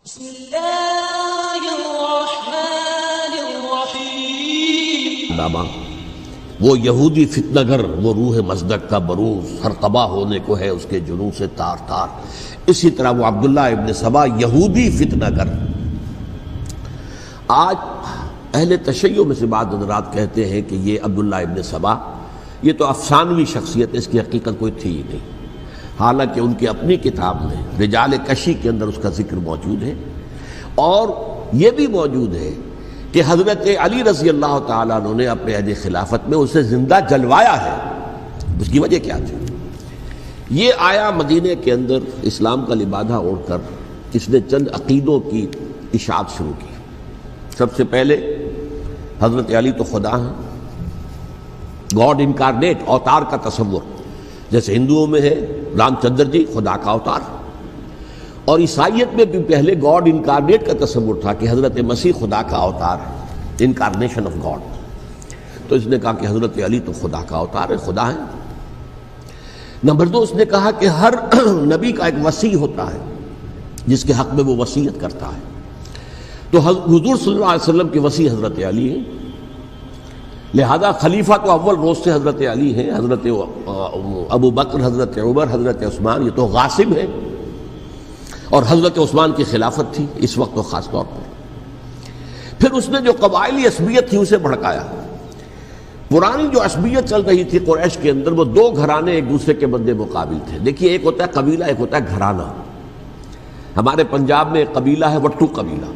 بسم اللہ الرحمن الرحیم۔ نامہ وہ یہودی فتنہ گر، وہ روح مصدق کا بروز، ہر تباہ ہونے کو ہے اس کے جنوں سے تار تار۔ اسی طرح وہ عبداللہ ابن سبا یہودی فتنہ گر۔ آج اہل تشیع میں سے بعض حضرات کہتے ہیں کہ یہ عبداللہ ابن سبا یہ تو افسانوی شخصیت ہے، اس کی حقیقت کوئی تھی ہی نہیں، حالانکہ ان کی اپنی کتاب میں رجال کشی کے اندر اس کا ذکر موجود ہے، اور یہ بھی موجود ہے کہ حضرت علی رضی اللہ تعالیٰ عنہ نے اپنے عہد خلافت میں اسے زندہ جلوایا ہے۔ اس کی وجہ کیا تھی؟ یہ آیا مدینے کے اندر اسلام کا لبادہ اوڑھ کر اس نے چند عقیدوں کی اشاعت شروع کی۔ سب سے پہلے حضرت علی تو خدا ہیں، گاڈ انکارنیٹ، اوتار کا تصور، جیسے ہندوؤں میں ہے رام چندر جی خدا کا اوتار، اور عیسائیت میں بھی پہلے گاڈ انکارنیٹ کا تصور تھا کہ حضرت مسیح خدا کا اوتار ہے، انکارنیشن آف گاڈ۔ تو اس نے کہا کہ حضرت علی تو خدا کا اوتار ہے، خدا ہے۔ نمبر دو، اس نے کہا کہ ہر نبی کا ایک وصی ہوتا ہے جس کے حق میں وہ وصیت کرتا ہے، تو حضور صلی اللہ علیہ وسلم کے وصی حضرت علی ہیں، لہذا خلیفہ تو اول روز سے حضرت علی ہیں، حضرت ابو بکر، حضرت عمر، حضرت عثمان یہ تو غاصب ہیں، اور حضرت عثمان کی خلافت تھی اس وقت تو خاص طور پر۔ پھر اس نے جو قبائلی عصبیت تھی اسے بھڑکایا۔ پرانی جو عصبیت چل رہی تھی قریش کے اندر، وہ دو گھرانے ایک دوسرے کے مد مقابل تھے۔ دیکھیے، ایک ہوتا ہے قبیلہ، ایک ہوتا ہے گھرانہ۔ ہمارے پنجاب میں ایک قبیلہ ہے وٹو قبیلہ،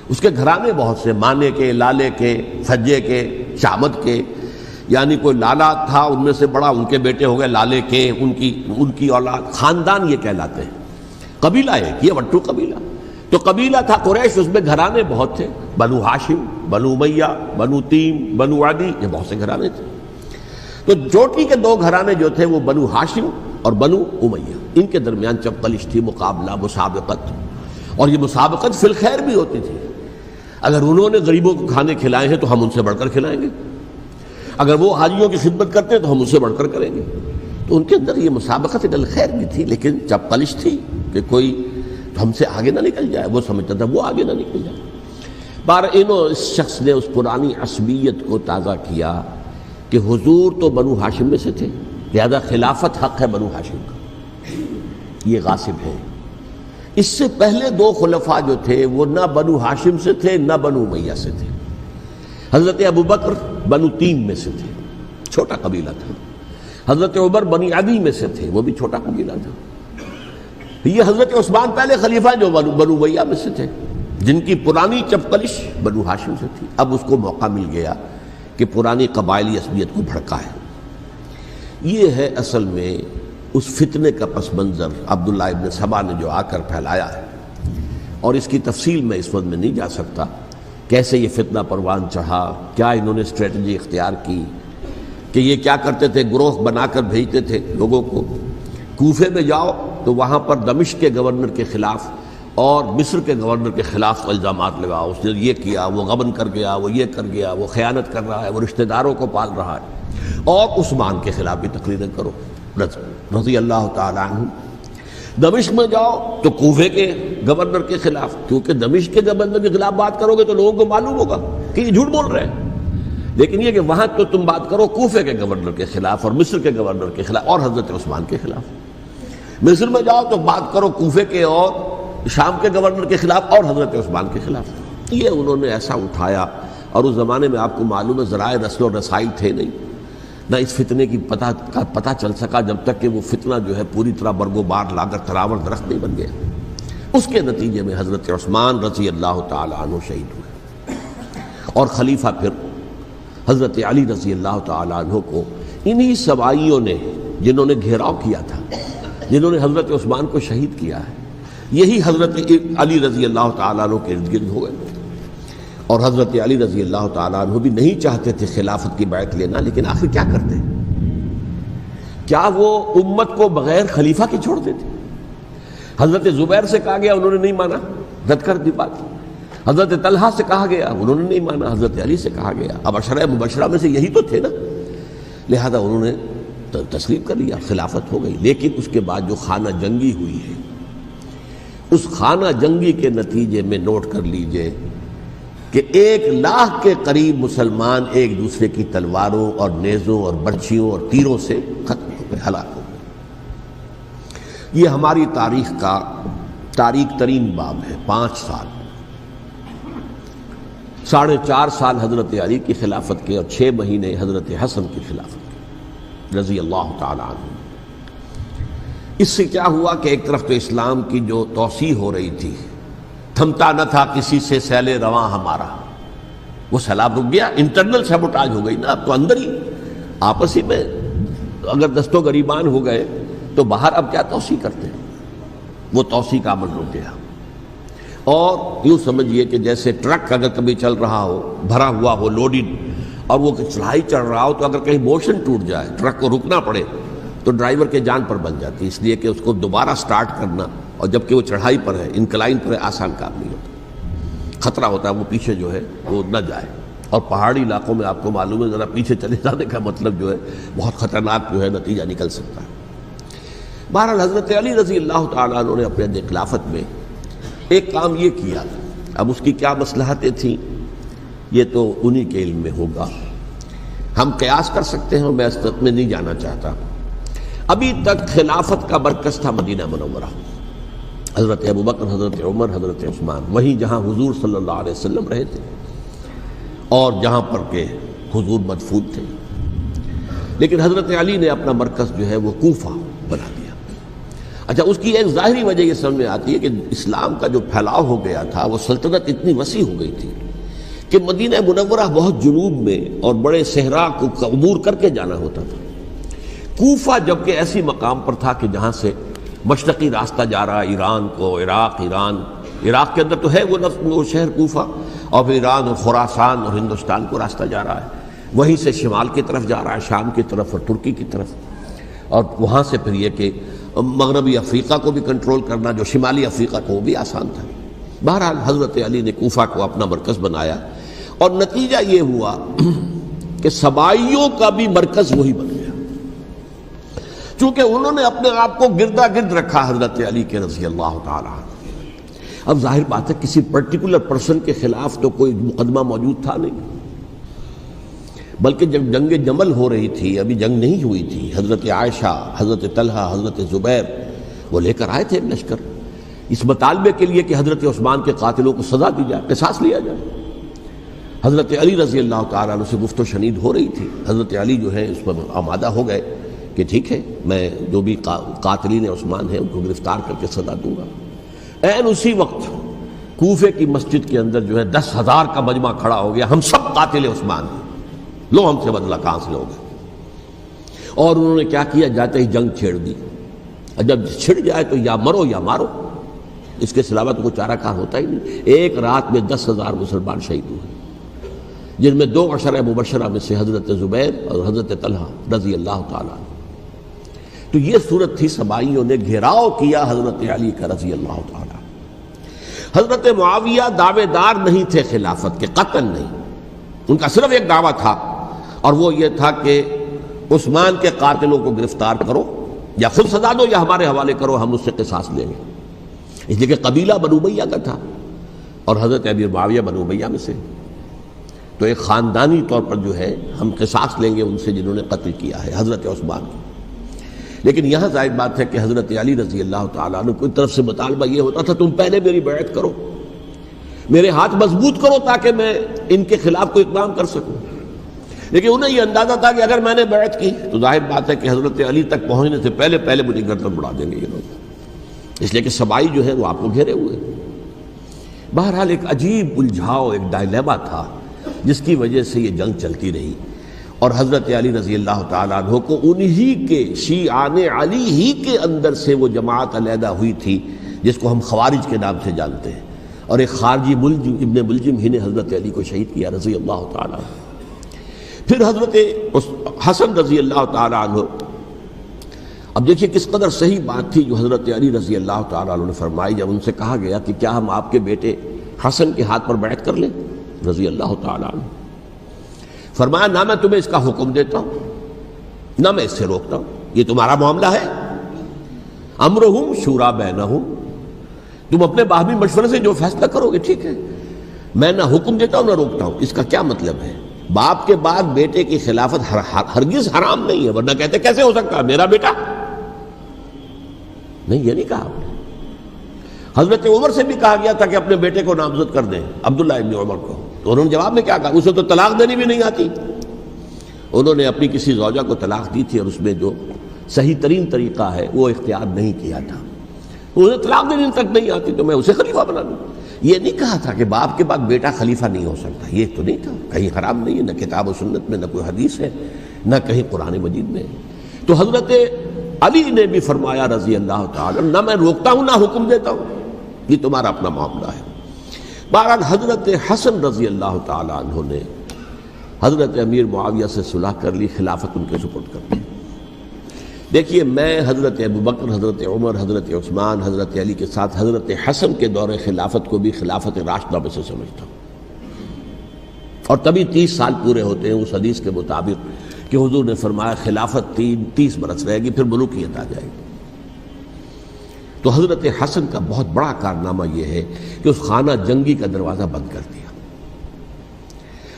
اس کے گھرانے بہت سے، مانے کے، لالے کے، سجے کے، شامت کے، یعنی کوئی لالا تھا ان میں سے بڑا، ان کے بیٹے ہو گئے لالے کے، ان کی اولاد، خاندان یہ کہلاتے ہیں۔ قبیلہ ایک، یہ وٹو قبیلہ۔ تو قبیلہ تھا قریش، اس میں گھرانے بہت تھے، بنو ہاشم، بنو امیہ، بنو تیم، بنو عدی، یہ بہت سے گھرانے تھے۔ تو چوٹی کے دو گھرانے جو تھے وہ بنو ہاشم اور بنو امیہ، ان کے درمیان چپقلش تھی، مقابلہ، مسابقت، اور یہ مسابقت فی الخیر بھی ہوتی تھی۔ اگر انہوں نے غریبوں کو کھانے کھلائے ہیں تو ہم ان سے بڑھ کر کھلائیں گے، اگر وہ حاجیوں کی خدمت کرتے ہیں تو ہم ان سے بڑھ کر کریں گے۔ تو ان کے اندر یہ مسابقت الخیر بھی تھی، لیکن چپقلش تھی کہ کوئی ہم سے آگے نہ نکل جائے، وہ سمجھتا تھا وہ آگے نہ نکل جائے۔ اس شخص نے اس پرانی عصبیت کو تازہ کیا کہ حضور تو بنو ہاشم میں سے تھے، لہذا خلافت حق ہے بنو ہاشم کا، یہ غاصب ہے۔ اس سے پہلے دو خلفاء جو تھے وہ نہ بنو ہاشم سے تھے نہ بنو امیہ سے تھے۔ حضرت ابو بکر بنو تیم میں سے تھے، چھوٹا قبیلہ تھا۔ حضرت عمر بنی عدی میں سے تھے، وہ بھی چھوٹا قبیلہ تھا۔ یہ حضرت عثمان پہلے خلیفہ جو بنو امیہ میں سے تھے، جن کی پرانی چپقلش بنو ہاشم سے تھی۔ اب اس کو موقع مل گیا کہ پرانی قبائلی عصبیت کو بھڑکائے۔ یہ ہے اصل میں اس فتنے کا پس منظر عبداللہ ابن سبا نے جو آ کر پھیلایا ہے، اور اس کی تفصیل میں اس وقت میں نہیں جا سکتا، کیسے یہ فتنہ پروان چڑھا، کیا انہوں نے اسٹریٹجی اختیار کی، کہ یہ کیا کرتے تھے، گروہ بنا کر بھیجتے تھے لوگوں کو۔ کوفے میں جاؤ تو وہاں پر دمشق کے گورنر کے خلاف اور مصر کے گورنر کے خلاف الزامات لگاؤ، اس نے یہ کیا، وہ غبن کر گیا، وہ یہ کر گیا، وہ خیانت کر رہا ہے، وہ رشتہ داروں کو پال رہا ہے، اور عثمان کے خلاف بھی تقریریں کرو رضی اللہ تعالیٰ عنہ۔ دمشق میں جاؤ تو کوفے کے گورنر کے خلاف، کیونکہ دمشق کے گورنر کے خلاف بات کرو گے تو لوگوں کو معلوم ہوگا کہ یہ جھوٹ بول رہے ہیں، لیکن یہ کہ وہاں تو تم بات کرو کوفے کے گورنر کے خلاف اور مصر کے گورنر کے خلاف اور حضرت عثمان کے خلاف۔ مصر میں جاؤ تو بات کرو کوفے کے اور شام کے گورنر کے خلاف اور حضرت عثمان کے خلاف۔ یہ انہوں نے ایسا اٹھایا، اور اس زمانے میں آپ کو معلوم ہے ذرائع رسل و رسائل تھے نہیں، نہ اس فتنے کی پتہ چل سکا جب تک کہ وہ فتنہ جو ہے پوری طرح برگ و بار لا کر تراور درخت نہیں بن گیا۔ اس کے نتیجے میں حضرت عثمان رضی اللہ تعالیٰ عنہ شہید ہوئے، اور خلیفہ پھر حضرت علی رضی اللہ تعالیٰ عنہ کو انہی سوائیوں نے، جنہوں نے گھیراؤ کیا تھا، جنہوں نے حضرت عثمان کو شہید کیا ہے، یہی حضرت علی رضی اللہ تعالیٰ عنہ کے ارد گرد ہو گئے۔ اور حضرت علی رضی اللہ تعالیٰ عنہ بھی نہیں چاہتے تھے خلافت کی بیعت لینا، لیکن آخر کیا کرتے؟ کیا وہ امت کو بغیر خلیفہ کے چھوڑ دیتے؟ حضرت زبیر سے کہا گیا، انہوں نے نہیں مانا، رد کر دی بات۔ حضرت طلحہ سے کہا گیا، انہوں نے نہیں مانا۔ حضرت علی سے کہا گیا، اب عشرہ مبشرہ میں سے یہی تو تھے نا، لہذا انہوں نے تسلیم کر لیا، خلافت ہو گئی۔ لیکن اس کے بعد جو خانہ جنگی ہوئی ہے، اس خانہ جنگی کے نتیجے میں نوٹ کر لیجئے کہ 1,00,000 کے قریب مسلمان ایک دوسرے کی تلواروں اور نیزوں اور برچھیوں اور تیروں سے ختم ہو گئے، ہلاک ہو گئے۔ یہ ہماری تاریخ کا تاریک ترین باب ہے۔ 5 سال، 4.5 سال حضرت علی کی خلافت کے اور 6 مہینے حضرت حسن کی خلافت کے رضی اللہ تعالی عنہ۔ اس سے کیا ہوا کہ ایک طرف تو اسلام کی جو توسیع ہو رہی تھی، تھمتا نہ تھا کسی سے سیل رواں ہمارا، وہ سیلاب رک گیا، انٹرنل سیبوٹاج ہو گئی نا، اب تو اندر ہی آپس ہی میں اگر دست و گریبان ہو گئے تو باہر اب کیا توسیع کرتے ہیں، وہ توسیع کا عمل رک گیا۔ اور یوں سمجھیے کہ جیسے ٹرک اگر کبھی چل رہا ہو، بھرا ہوا ہو، لوڈڈ، اور وہ چڑھائی چڑھ رہا ہو تو اگر کہیں موشن ٹوٹ جائے، ٹرک کو رکنا پڑے تو ڈرائیور کے جان پر بن جاتی، اس لیے کہ اس کو دوبارہ سٹارٹ کرنا، اور جبکہ وہ چڑھائی پر ہے، انکلائن پر ہے، آسان کام نہیں ہوتا، خطرہ ہوتا ہے وہ پیچھے جو ہے وہ نہ جائے۔ اور پہاڑی علاقوں میں آپ کو معلوم ہے ذرا پیچھے چلے جانے کا مطلب جو ہے بہت خطرناک جو ہے نتیجہ نکل سکتا ہے۔ بہرحال حضرت علی رضی اللہ تعالیٰ عنہ نے اپنے خلافت میں ایک کام یہ کیا، اب اس کی کیا مصلحتیں تھیں یہ تو انہی کے علم میں ہوگا، ہم قیاس کر سکتے ہیں، میں اس میں نہیں جانا چاہتا۔ ابھی تک خلافت کا مرکز تھا مدینہ منورہ، حضرت ابوبکر، حضرت عمر، حضرت عثمان، وہیں جہاں حضور صلی اللہ علیہ وسلم رہے تھے اور جہاں پر کہ حضور مدفون تھے۔ لیکن حضرت علی نے اپنا مرکز جو ہے وہ کوفہ بنا دیا۔ اچھا، اس کی ایک ظاہری وجہ یہ سمجھ میں آتی ہے کہ اسلام کا جو پھیلاؤ ہو گیا تھا، وہ سلطنت اتنی وسیع ہو گئی تھی کہ مدینہ منورہ بہت جنوب میں اور بڑے صحرا کو عبور کر کے جانا ہوتا تھا۔ کوفہ جبکہ ایسی مقام پر تھا کہ جہاں سے مشرقی راستہ جا رہا ایران کو، عراق کے اندر تو ہے وہ شہر کوفہ، اور پھر ایران اور خراسان اور ہندوستان کو راستہ جا رہا ہے، وہیں سے شمال کی طرف جا رہا ہے، شام کی طرف اور ترکی کی طرف، اور وہاں سے پھر یہ کہ مغربی افریقہ کو بھی کنٹرول کرنا، جو شمالی افریقہ کو، وہ بھی آسان تھا۔ بہرحال حضرت علی نے کوفہ کو اپنا مرکز بنایا، اور نتیجہ یہ ہوا کہ سبائیوں کا بھی مرکز وہی بن گیا، چونکہ انہوں نے اپنے آپ کو گردا گرد رکھا حضرت علی کے رضی اللہ تعالیٰ عنہ۔ اب ظاہر بات ہے کسی پرٹیکولر پرسن کے خلاف تو کوئی مقدمہ موجود تھا نہیں، بلکہ جب جنگ جمل ہو رہی تھی، ابھی جنگ نہیں ہوئی تھی، حضرت عائشہ، حضرت طلحہ، حضرت زبیر وہ لے کر آئے تھے ایک لشکر اس مطالبے کے لیے کہ حضرت عثمان کے قاتلوں کو سزا دی جائے، قصاص لیا جائے۔ حضرت علی رضی اللہ تعالیٰ عنہ سے گفت و شنید ہو رہی تھی، حضرت علی جو ہے اس پر آمادہ ہو گئے کہ ٹھیک ہے، میں جو بھی قاتلین عثمان ہیں ان کو گرفتار کر کے سزا دوں گا۔ عین اسی وقت کوفے کی مسجد کے اندر جو ہے 10,000 کا مجمع کھڑا ہو گیا، ہم سب قاتل عثمان ہیں، لو ہم سے بدلہ کہاں سے لوگے؟ اور انہوں نے کیا کیا، جاتے ہی جنگ چھیڑ دی، اور جب چھڑ جائے تو یا مرو یا مارو، اس کے علاوہ تو کوئی چارہ کار ہوتا ہی نہیں۔ ایک رات میں 10,000 مسلمان شہید ہوئے، جن میں 2 عشرہ مبشرہ میں سے حضرت زبیر اور حضرت طلحہ رضی اللہ تعالیٰ عنہ۔ تو یہ صورت تھی، سبائیوں نے گھیراؤ کیا حضرت علی کا رضی اللہ تعالیٰ۔ حضرت معاویہ دعوے دار نہیں تھے خلافت کے، قطعاً نہیں، ان کا صرف ایک دعویٰ تھا، اور وہ یہ تھا کہ عثمان کے قاتلوں کو گرفتار کرو، یا خود سزا دو یا ہمارے حوالے کرو، ہم اس سے قصاص لیں گے۔ اس لیے کہ قبیلہ بنو امیہ کا تھا، اور حضرت ابی معاویہ بنو امیہ میں سے، تو ایک خاندانی طور پر جو ہے ہم قصاص لیں گے ان سے جنہوں نے قتل کیا ہے حضرت عثمان کو۔ لیکن یہاں ظاہر بات ہے کہ حضرت علی رضی اللہ تعالیٰ عنہ کی طرف سے مطالبہ یہ ہوتا تھا، تم پہلے میری بیعت کرو، میرے ہاتھ مضبوط کرو تاکہ میں ان کے خلاف کوئی اقدام کر سکوں۔ لیکن انہیں یہ اندازہ تھا کہ اگر میں نے بیعت کی تو ظاہر بات ہے کہ حضرت علی تک پہنچنے سے پہلے مجھے گردن بڑھا دیں گے یہ لوگ، اس لیے کہ سبائی جو ہے وہ آپ کو گھیرے ہوئے۔ بہرحال ایک عجیب الجھاؤ، ایک ڈائلیما تھا جس کی وجہ سے یہ جنگ چلتی رہی، اور حضرت علی رضی اللہ تعالیٰ عنہ کو انہی کے شیعان علی ہی کے اندر سے وہ جماعت علیحدہ ہوئی تھی جس کو ہم خوارج کے نام سے جانتے ہیں، اور ایک خارجی ملجم ابن ملجم ہی نے حضرت علی کو شہید کیا رضی اللہ تعالیٰ عنہ۔ پھر حضرت حسن رضی اللہ تعالیٰ عنہ، اب دیکھیے کس قدر صحیح بات تھی جو حضرت علی رضی اللہ تعالیٰ عنہ نے فرمائی جب ان سے کہا گیا کہ کیا ہم آپ کے بیٹے حسن کے ہاتھ پر بیعت کر لیں رضی اللہ تعالیٰ عنہ۔ فرمایا نہ میں تمہیں اس کا حکم دیتا ہوں نہ میں اس سے روکتا ہوں، یہ تمہارا معاملہ ہے، امرہم شورا بینہم، تم اپنے باہمی مشورے سے جو فیصلہ کرو گے ٹھیک ہے، میں نہ حکم دیتا ہوں نہ روکتا ہوں۔ اس کا کیا مطلب ہے؟ باپ کے بعد بیٹے کی خلافت ہرگز حرام نہیں ہے، ورنہ کہتے کیسے ہو سکتا ہے میرا بیٹا؟ نہیں، یہ نہیں کہا آپ نے۔ حضرت عمر سے بھی کہا گیا تھا کہ اپنے بیٹے کو نامزد کر دیں، عبداللہ ابن عمر کو، تو انہوں نے جواب میں کیا کہا؟ اسے تو طلاق دینی بھی نہیں آتی۔ انہوں نے اپنی کسی زوجہ کو طلاق دی تھی اور اس میں جو صحیح ترین طریقہ ہے وہ اختیار نہیں کیا تھا، انہیں طلاق دینے تک نہیں آتی تو میں اسے خلیفہ بنا دوں۔ یہ نہیں کہا تھا کہ باپ کے بعد بیٹا خلیفہ نہیں ہو سکتا، یہ تو نہیں تھا، کہیں حرام نہیں ہے، نہ کتاب و سنت میں، نہ کوئی حدیث ہے، نہ کہیں قرآن مجید میں۔ تو حضرت علی نے بھی فرمایا رضی اللہ تعالی، نہ میں روکتا ہوں نہ حکم دیتا ہوں، یہ تمہارا اپنا معاملہ ہے۔ بہرحال حضرت حسن رضی اللہ تعالی عنہ نے حضرت امیر معاویہ سے صلح کر لی، خلافت ان کے سپرد کر دی۔ دیکھیے، میں حضرت ابوبکر، حضرت عمر، حضرت عثمان، حضرت علی کے ساتھ حضرت حسن کے دور خلافت کو بھی خلافت راشدہ میں سے سمجھتا ہوں، اور تبھی 30 سال پورے ہوتے ہیں اس حدیث کے مطابق کہ حضور نے فرمایا خلافت 30 برس رہے گی، پھر ملوکیت آ جائے گی۔ تو حضرت حسن کا بہت بڑا کارنامہ یہ ہے کہ اس خانہ جنگی کا دروازہ بند کر دیا،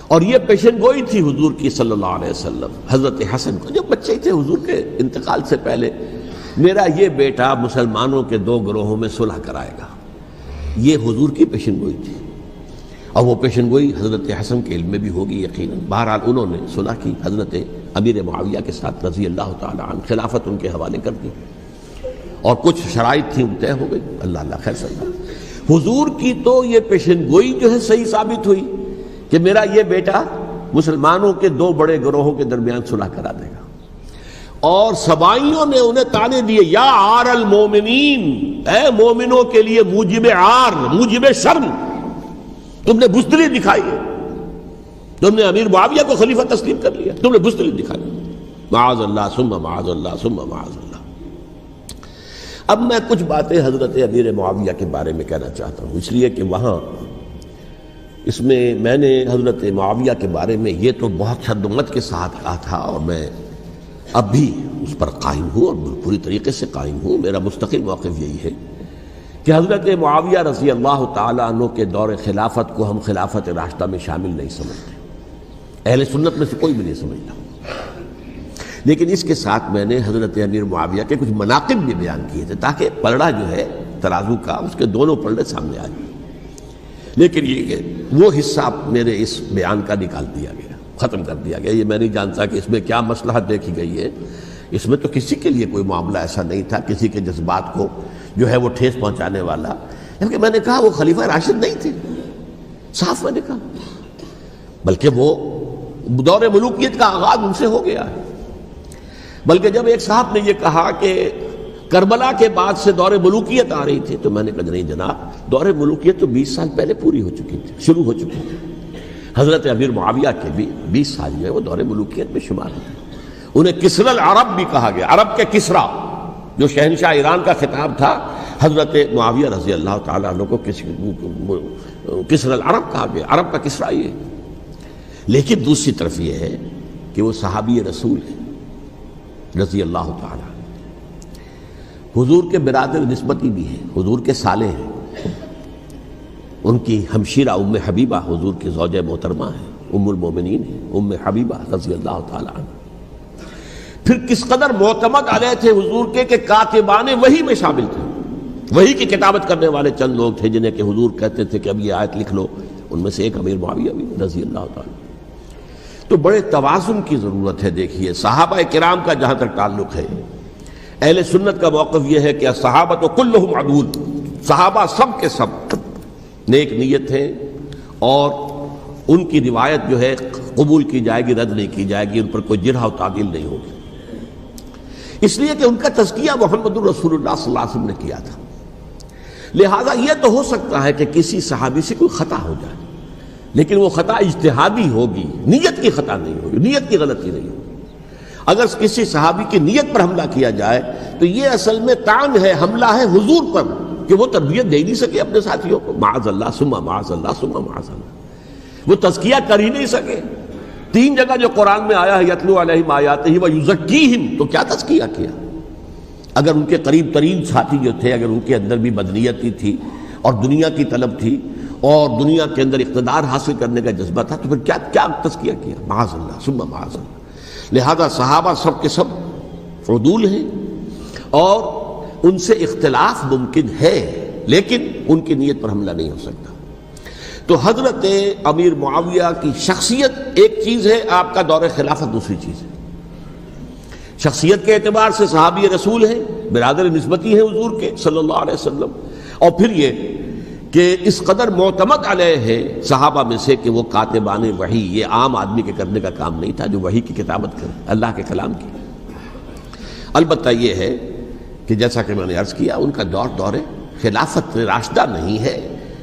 اور یہ پیشن گوئی تھی حضور کی صلی اللہ علیہ وسلم حضرت حسن کو، جب بچے ہی تھے حضور کے انتقال سے پہلے، میرا یہ بیٹا مسلمانوں کے 2 گروہوں میں صلح کرائے گا، یہ حضور کی پیشن گوئی تھی، اور وہ پیشن گوئی حضرت حسن کے علم میں بھی ہوگی یقیناً۔ بہرحال انہوں نے صلح کی حضرت امیر معاویہ کے ساتھ رضی اللہ تعالی عنہ، خلافت ان کے حوالے کر دی، اور کچھ شرائط تھیں طے ہو گئی، اللہ خیر صلی اللہ۔ حضور کی تو یہ پیشن گوئی جو ہے صحیح ثابت ہوئی کہ میرا یہ بیٹا مسلمانوں کے 2 بڑے گروہوں کے درمیان صلح کرا دے گا، اور سبائیوں نے انہیں تانے دیے، یا عار المومنین، اے مومنوں کے لیے موجب عار، موجب شرم، تم نے بزدلی دکھائی ہے، تم نے امیر معاویہ کو خلیفہ تسلیم کر لیا، تم نے بزدلی دکھائی، معاذ اللہ ثم معاذ اللہ ثم معاذ اللہ۔ اب میں کچھ باتیں حضرت امیر معاویہ کے بارے میں کہنا چاہتا ہوں، اس لیے کہ وہاں اس میں نے حضرت معاویہ کے بارے میں یہ تو بہت شدت کے ساتھ کہا تھا، اور میں اب بھی اس پر قائم ہوں اور پوری طریقے سے قائم ہوں۔ میرا مستقل موقف یہی ہے کہ حضرت معاویہ رضی اللہ تعالیٰ عنہ کے دور خلافت کو ہم خلافت راشدہ میں شامل نہیں سمجھتے، اہل سنت میں سے کوئی بھی نہیں سمجھتا، لیکن اس کے ساتھ میں نے حضرت امیر معاویہ کے کچھ مناقب بھی بیان کیے تھے تاکہ پلڑا جو ہے ترازو کا اس کے دونوں پلڑے سامنے آ جائیں۔ لیکن یہ کہ وہ حصہ میرے اس بیان کا نکال دیا گیا، ختم کر دیا گیا، یہ میں نہیں جانتا کہ اس میں کیا مصلحت دیکھی گئی ہے۔ اس میں تو کسی کے لیے کوئی معاملہ ایسا نہیں تھا کسی کے جذبات کو جو ہے وہ ٹھیس پہنچانے والا، کیونکہ میں نے کہا وہ خلیفہ راشد نہیں تھے، صاف میں نے کہا، بلکہ وہ دور ملوکیت کا آغاز ان سے ہو گیا ہے۔ بلکہ جب ایک صاحب نے یہ کہا کہ کربلا کے بعد سے دور ملوکیت آ رہی تھی، تو میں نے کہا نہیں جناب، دور ملوکیت تو 20 سال پہلے پوری ہو چکی تھی، شروع ہو چکی تھی۔ حضرت امیر معاویہ کے بھی 20 سال جو ہے وہ دور ملوکیت میں شمار ہوتے ہیں۔ انہیں کسرى العرب بھی کہا گیا، عرب کے کسریٰ، جو شہنشاہ ایران کا خطاب تھا، حضرت معاویہ رضی اللہ تعالیٰ عنہ کو کسرى العرب کہا گیا، عرب کا کسریٰ یہ۔ لیکن دوسری طرف یہ ہے کہ وہ صحابی رسول ہیں رضی اللہ تعالیٰ، حضور کے برادر نسبتی بھی ہیں، حضور کے سالے ہیں، ان کی ہمشیرہ ام حبیبہ حضور کی زوجہ محترمہ ہیں، ام المومنین ہیں، ام حبیبہ رضی اللہ تعالیٰ عنہ۔ پھر کس قدر معتمد علیہ تھے حضور کے کہ کاتبان وحی میں شامل تھے، وحی کی کتابت کرنے والے چند لوگ تھے جنہیں کہ حضور کہتے تھے کہ اب یہ آیت لکھ لو، ان میں سے ایک امیر معاویہ بھی رضی اللہ تعالیٰ۔ تو بڑے توازن کی ضرورت ہے۔ دیکھیے صحابہ کرام کا جہاں تک تعلق ہے، اہل سنت کا موقف یہ ہے کہ صحابہ تو کلہم عدول، صحابہ سب کے سب نیک نیت ہیں، اور ان کی روایت جو ہے قبول کی جائے گی، رد نہیں کی جائے گی، ان پر کوئی جرح و تعدیل نہیں ہوگی، اس لیے کہ ان کا تزکیہ محمد الرسول اللہ صلی اللہ علیہ وسلم نے کیا تھا۔ لہذا یہ تو ہو سکتا ہے کہ کسی صحابی سے کوئی خطا ہو جائے، لیکن وہ خطا اجتہادی ہوگی، نیت کی خطا نہیں ہوگی، نیت کی غلطی نہیں ہوگی۔ اگر کسی صحابی کی نیت پر حملہ کیا جائے تو یہ اصل میں طعن ہے، حملہ ہے حضور پر کہ وہ تربیت دے نہیں سکے اپنے ساتھیوں کو، معاذ اللہ ثم معاذ اللہ ثم معاذ اللہ، وہ تزکیہ کر ہی نہیں سکے۔ 3 جگہ جو قرآن میں آیا ہے یتلو علیہم آیاتہ ویزکیہم، تو کیا تزکیہ کیا؟ اگر ان کے قریب ترین ساتھی جو تھے، اگر ان کے اندر بھی بدنیتی تھی، اور دنیا کی طلب تھی اور دنیا کے اندر اقتدار حاصل کرنے کا جذبہ تھا، تو پھر کیا تزکیہ کیا؟ معاذ اللہ ثم معاذ اللہ۔ لہذا صحابہ سب کے سب عدول ہیں اور ان سے اختلاف ممکن ہے، لیکن ان کی نیت پر حملہ نہیں ہو سکتا۔ تو حضرت امیر معاویہ کی شخصیت ایک چیز ہے، آپ کا دور خلافت دوسری چیز ہے۔ شخصیت کے اعتبار سے صحابی رسول ہیں، برادر نسبتی ہیں حضور کے صلی اللہ علیہ وسلم، اور پھر یہ کہ اس قدر معتمد علیہ ہے صحابہ میں سے کہ وہ کاتبان وحی، یہ عام آدمی کے کرنے کا کام نہیں تھا جو وحی کی کتابت کرے، اللہ کے کلام کی۔ البتہ یہ ہے کہ جیسا کہ میں نے عرض کیا، ان کا دور خلافت راشدہ نہیں ہے،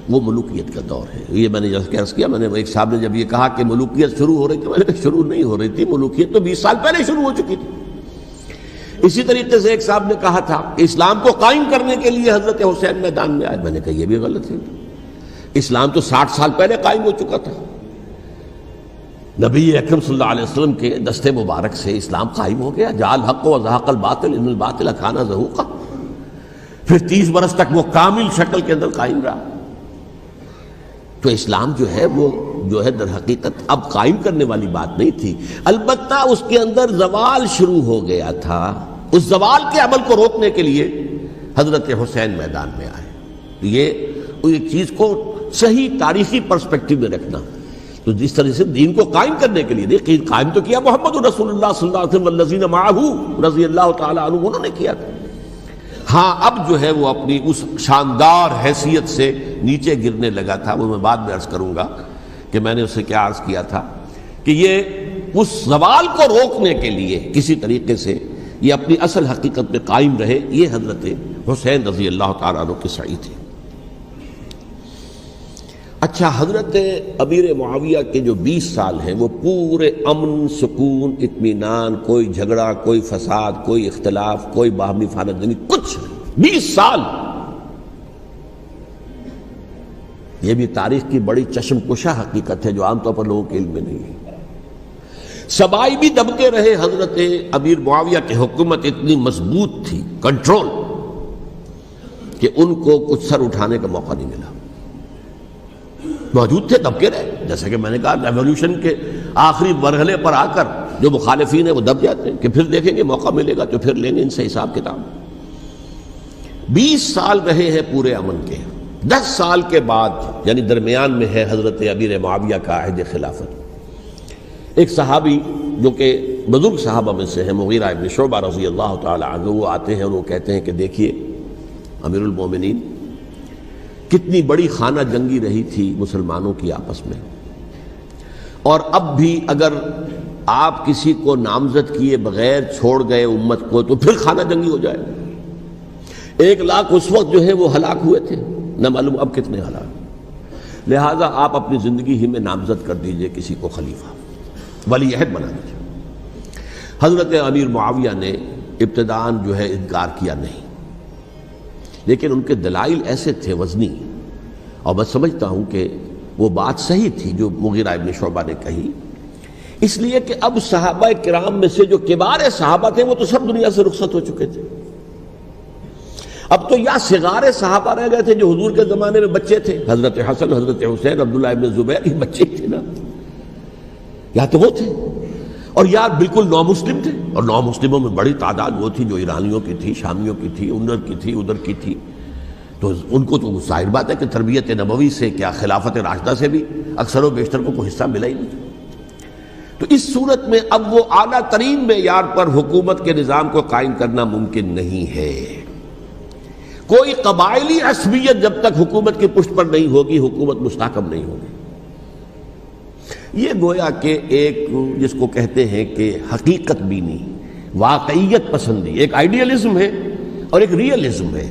وہ ملوکیت کا دور ہے۔ یہ میں نے جیسا عرض کیا، میں نے ایک صاحب نے جب یہ کہا کہ ملوکیت شروع ہو رہی تھی، میں نے کہا شروع نہیں ہو رہی تھی، ملوکیت تو 20 سال پہلے شروع ہو چکی تھی۔ اسی طریقے سے ایک صاحب نے کہا تھا کہ اسلام کو قائم کرنے کے لیے حضرت حسین میدان میں آئے، میں نے کہا یہ بھی غلط ہے، اسلام تو 60 سال پہلے قائم ہو چکا تھا، نبی اکرم صلی اللہ علیہ وسلم کے دست مبارک سے اسلام قائم ہو گیا، جاء الحق وزهق الباطل ان الباطل کان زهوقا، پھر 30 برس تک وہ کامل شکل کے اندر قائم رہا۔ تو اسلام جو ہے در حقیقت اب قائم کرنے والی بات نہیں تھی، البتہ اس کے اندر زوال شروع ہو گیا تھا، اس زوال کے عمل کو روکنے کے لیے حضرت حسین میدان میں آئے۔ یہ ایک چیز کو صحیح تاریخی پرسپیکٹو میں رکھنا، تو جس طرح سے دین کو قائم کرنے کے لیے دیکھیے، قائم تو کیا محمد رسول اللہ صلی اللہ علیہ وسلم والذین معہ رضی اللہ تعالی عنہ، انہوں نے کیا تھا۔ ہاں اب جو ہے وہ اپنی اس شاندار حیثیت سے نیچے گرنے لگا تھا، وہ میں بعد میں عرض کروں گا کہ میں نے اسے کیا عرض کیا تھا کہ یہ اس زوال کو روکنے کے لیے کسی طریقے سے یہ اپنی اصل حقیقت میں قائم رہے، یہ حضرت حسین رضی اللہ تعالیٰ عنہ کی سعی تھی۔ اچھا، حضرت امیر معاویہ کے جو 20 سال ہیں وہ پورے امن، سکون، اطمینان، کوئی جھگڑا، کوئی فساد، کوئی اختلاف، کوئی باہمی خاندانی، کچھ نہیں، 20 سال۔ یہ بھی تاریخ کی بڑی چشم کشا حقیقت ہے جو عام طور پر لوگوں کے علم میں نہیں ہے۔ سبائی بھی دبتے رہے، حضرت امیر معاویہ کی حکومت اتنی مضبوط تھی، کنٹرول، کہ ان کو کچھ سر اٹھانے کا موقع نہیں ملا۔ موجود تھے، دب کے رہے، جیسا کہ میں نے کہا ریولوشن کے آخری مرحلے پر آ کر جو مخالفین ہیں وہ دب جاتے ہیں کہ پھر دیکھیں گے، موقع ملے گا تو پھر لیں گے ان سے حساب کتاب۔ 20 سال رہے ہیں پورے امن کے، 10 سال کے بعد یعنی درمیان میں ہے حضرت امیر معاویہ کا عہد خلافت۔ ایک صحابی جو کہ بزرگ صحابہ میں سے ہیں، مغیرہ ابن شعبہ رضی اللہ تعالی عنہ، وہ آتے ہیں اور وہ کہتے ہیں کہ دیکھیے امیر المومنین، کتنی بڑی خانہ جنگی رہی تھی مسلمانوں کی آپس میں، اور اب بھی اگر آپ کسی کو نامزد کیے بغیر چھوڑ گئے امت کو تو پھر خانہ جنگی ہو جائے۔ 1 لاکھ اس وقت جو ہے وہ ہلاک ہوئے تھے، نہ معلوم اب کتنے ہلاک۔ لہٰذا آپ اپنی زندگی ہی میں نامزد کر دیجئے کسی کو خلیفہ، ولی عہد بنا دیجئے۔ حضرت امیر معاویہ نے ابتداءً جو ہے انکار کیا نہیں، لیکن ان کے دلائل ایسے تھے وزنی، اور میں سمجھتا ہوں کہ وہ بات صحیح تھی جو مغیرہ ابن شعبہ نے کہی، اس لیے کہ اب صحابہ کرام میں سے جو کبار صحابہ تھے وہ تو سب دنیا سے رخصت ہو چکے تھے۔ اب تو یا صغار صحابہ رہ گئے تھے جو حضور کے زمانے میں بچے تھے، حضرت حسن، حضرت حسین، عبداللہ ابن زبیر، یہ بچے تھے نا، یا تو وہ تھے، اور یا بالکل نو مسلم تھے، اور نو مسلموں میں بڑی تعداد وہ تھی جو ایرانیوں کی تھی، شامیوں کی تھی، ادھر کی تھی، تو ان کو تو ظاہر بات ہے کہ تربیت نبوی سے کیا خلافت راشدہ سے بھی اکثر و بیشتر کو کوئی حصہ ملا ہی نہیں۔ تو اس صورت میں اب وہ اعلیٰ ترین معیار پر حکومت کے نظام کو قائم کرنا ممکن نہیں ہے۔ کوئی قبائلی عصبیت جب تک حکومت کی پشت پر نہیں ہوگی، حکومت مستحکم نہیں ہوگی۔ یہ گویا کہ ایک جس کو کہتے ہیں کہ حقیقت بینی، واقعیت پسندی، ایک آئیڈیلزم ہے اور ایک ریئلزم ہے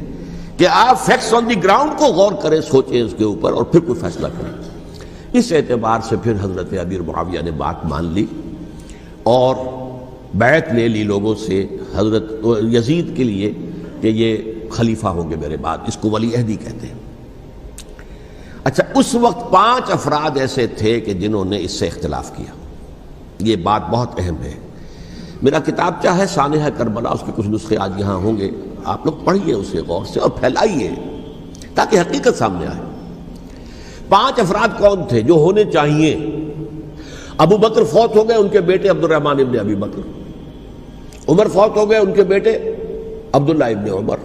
کہ آپ فیکٹس آن دی گراؤنڈ کو غور کریں، سوچیں اس کے اوپر اور پھر کوئی فیصلہ کریں۔ اس اعتبار سے پھر حضرت امیر معاویہ نے بات مان لی اور بیعت لے لی لوگوں سے حضرت یزید کے لیے کہ یہ خلیفہ ہوں گے میرے بعد، اس کو ولی عہدی کہتے ہیں۔ اچھا، اس وقت 5 افراد ایسے تھے کہ جنہوں نے اس سے اختلاف کیا، یہ بات بہت اہم ہے۔ میرا کتاب کیا ہے سانحہ کربلا، اس کے کچھ نسخے آج یہاں ہوں گے، آپ لوگ پڑھیے اسے غور سے اور پھیلائیے۔ تاکہ حقیقت سامنے آئے۔ 5 افراد کون تھے جو ہونے چاہیے؟ ابو بکر فوت ہو گئے، ان کے بیٹے عبد الرحمن ابن ابی بکر۔ عمر فوت ہو گئے، ان کے بیٹے عبداللہ ابن عمر۔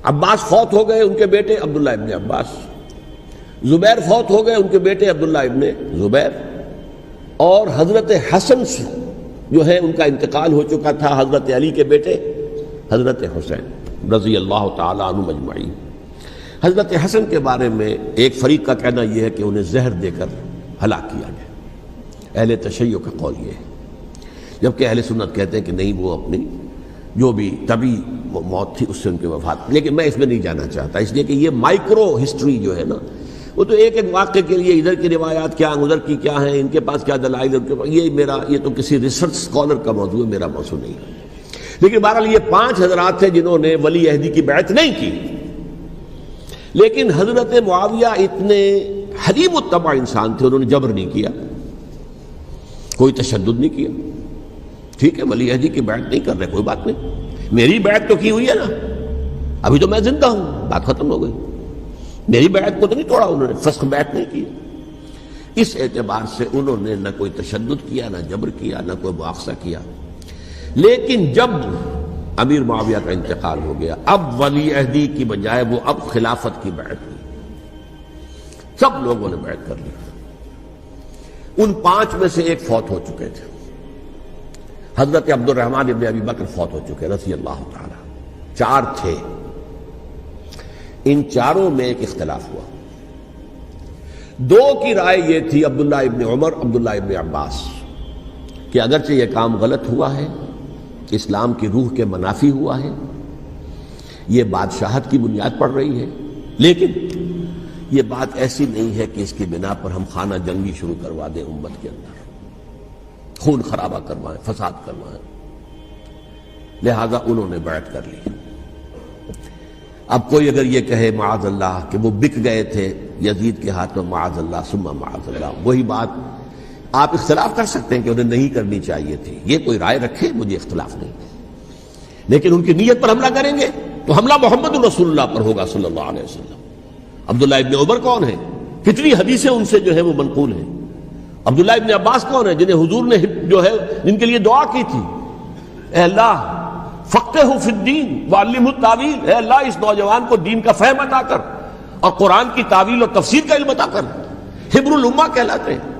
عباس فوت ہو گئے، ان کے بیٹے عبداللہ ابن عباس۔ زبیر فوت ہو گئے، ان کے بیٹے عبداللہ ابن زبیر۔ اور حضرت حسن جو ہے ان کا انتقال ہو چکا تھا، حضرت علی کے بیٹے حضرت حسین رضی اللہ تعالی عنہ مجمعین۔ حضرت حسن کے بارے میں ایک فریق کا کہنا یہ ہے کہ انہیں زہر دے کر ہلاک کیا گیا، اہل تشیع کا قول یہ ہے، جبکہ اہل سنت کہتے ہیں کہ نہیں، وہ اپنی جو بھی طبی موت تھی اس سے ان کی وفات۔ لیکن میں اس میں نہیں جانا چاہتا، اس لیے کہ یہ مائکرو ہسٹری جو ہے نا، وہ تو ایک ایک واقعے کے لیے ادھر کی روایات کیا، ادھر کی کیا ہیں، ان کے پاس کیا دلائل، ان کے پاس یہ تو کسی ریسرچ اسکالر کا موضوع ہے، میرا موضوع نہیں ہے۔ لیکن بہرحال یہ 5 حضرات تھے جنہوں نے ولی عہدی کی بیعت نہیں کی، لیکن حضرت معاویہ اتنے حلیم الطبع انسان تھے، انہوں نے جبر نہیں کیا، کوئی تشدد نہیں کیا۔ ٹھیک ہے، ولی عہدی کی بیعت نہیں کر رہے، کوئی بات نہیں، میری بیعت تو کی ہوئی ہے نا، ابھی تو میں زندہ ہوں، بات ختم ہو گئی، میری بیعت کو تو نہیں توڑا انہوں نے، فسخ بیعت نہیں کی۔ اس اعتبار سے انہوں نے نہ کوئی تشدد کیا، نہ جبر کیا، نہ کوئی مواخذہ کیا۔ لیکن جب امیر معاویہ کا انتقال ہو گیا، اب ولی عہدی کی بجائے وہ اب خلافت کی بیعت ہوئی، سب لوگوں نے بیعت کر لی۔ ان 5 میں سے ایک فوت ہو چکے تھے، حضرت عبد الرحمن ابن ابی بکر فوت ہو چکے رضی اللہ تعالی۔ 4 تھے، ان 4 میں ایک اختلاف ہوا۔ 2 کی رائے یہ تھی، عبداللہ ابن عمر، عبداللہ ابن عباس، کہ اگرچہ یہ کام غلط ہوا ہے، اسلام کی روح کے منافی ہوا ہے، یہ بادشاہت کی بنیاد پڑ رہی ہے، لیکن یہ بات ایسی نہیں ہے کہ اس کی بنا پر ہم خانہ جنگی شروع کروا دیں، امت کے اندر خون خرابہ کروائیں، فساد کروائیں۔ لہذا انہوں نے بیعت کر لی۔ اب کوئی اگر یہ کہے معاذ اللہ کہ وہ بک گئے تھے یزید کے ہاتھ میں، معاذ اللہ ثم معاذ اللہ، وہی بات آپ اختلاف کر سکتے ہیں کہ انہیں نہیں کرنی چاہیے تھی، یہ کوئی رائے رکھے، مجھے اختلاف نہیں، لیکن ان کی نیت پر حملہ کریں گے تو حملہ محمد رسول اللہ پر ہوگا صلی اللہ علیہ وسلم۔ عبداللہ ابن عمر کون ہیں؟ کتنی حدیثیں ان سے جو ہے وہ منقول ہیں۔ عبداللہ ابن عباس کون ہیں؟ جنہیں حضور نے جو ہے جن کے لیے دعا کی تھی، اے اللہ فقہہ فی الدین وعلمہ التاویل، اے اللہ اس نوجوان کو دین کا فہم عطا کر اور قرآن کی تعویل اور تفسیر کا علم عطا کر، حبر الامہ کہلاتے ہیں۔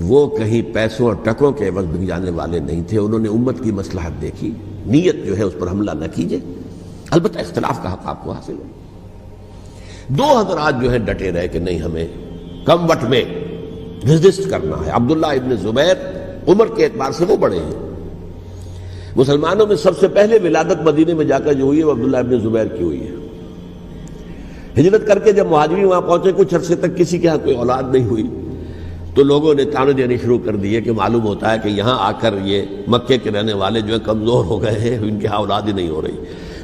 وہ کہیں پیسوں اور ٹکوں کے عوض بک جانے والے نہیں تھے، انہوں نے امت کی مصلحت دیکھی، نیت جو ہے اس پر حملہ نہ کیجئے، البتہ اختلاف کا حق آپ کو حاصل ہے۔ 2 حضرات جو ہے ڈٹے رہے کہ نہیں، ہمیں کم وٹ میں ریزسٹ کرنا ہے۔ عبداللہ ابن زبیر عمر کے اعتبار سے وہ بڑے ہیں، مسلمانوں میں سب سے پہلے ولادت مدینے میں جا کر جو ہوئی ہے وہ عبداللہ ابن زبیر کی ہوئی ہے۔ ہجرت کر کے جب مہاجرین وہاں پہنچے، کچھ عرصے تک کسی کے ہاں کوئی اولاد نہیں ہوئی، تو لوگوں نے تانے دینے شروع کر دیے کہ معلوم ہوتا ہے کہ یہاں آ کر یہ مکے کے رہنے والے جو ہیں کمزور ہو گئے ہیں، ان کے ہاں اولاد ہی نہیں ہو رہی۔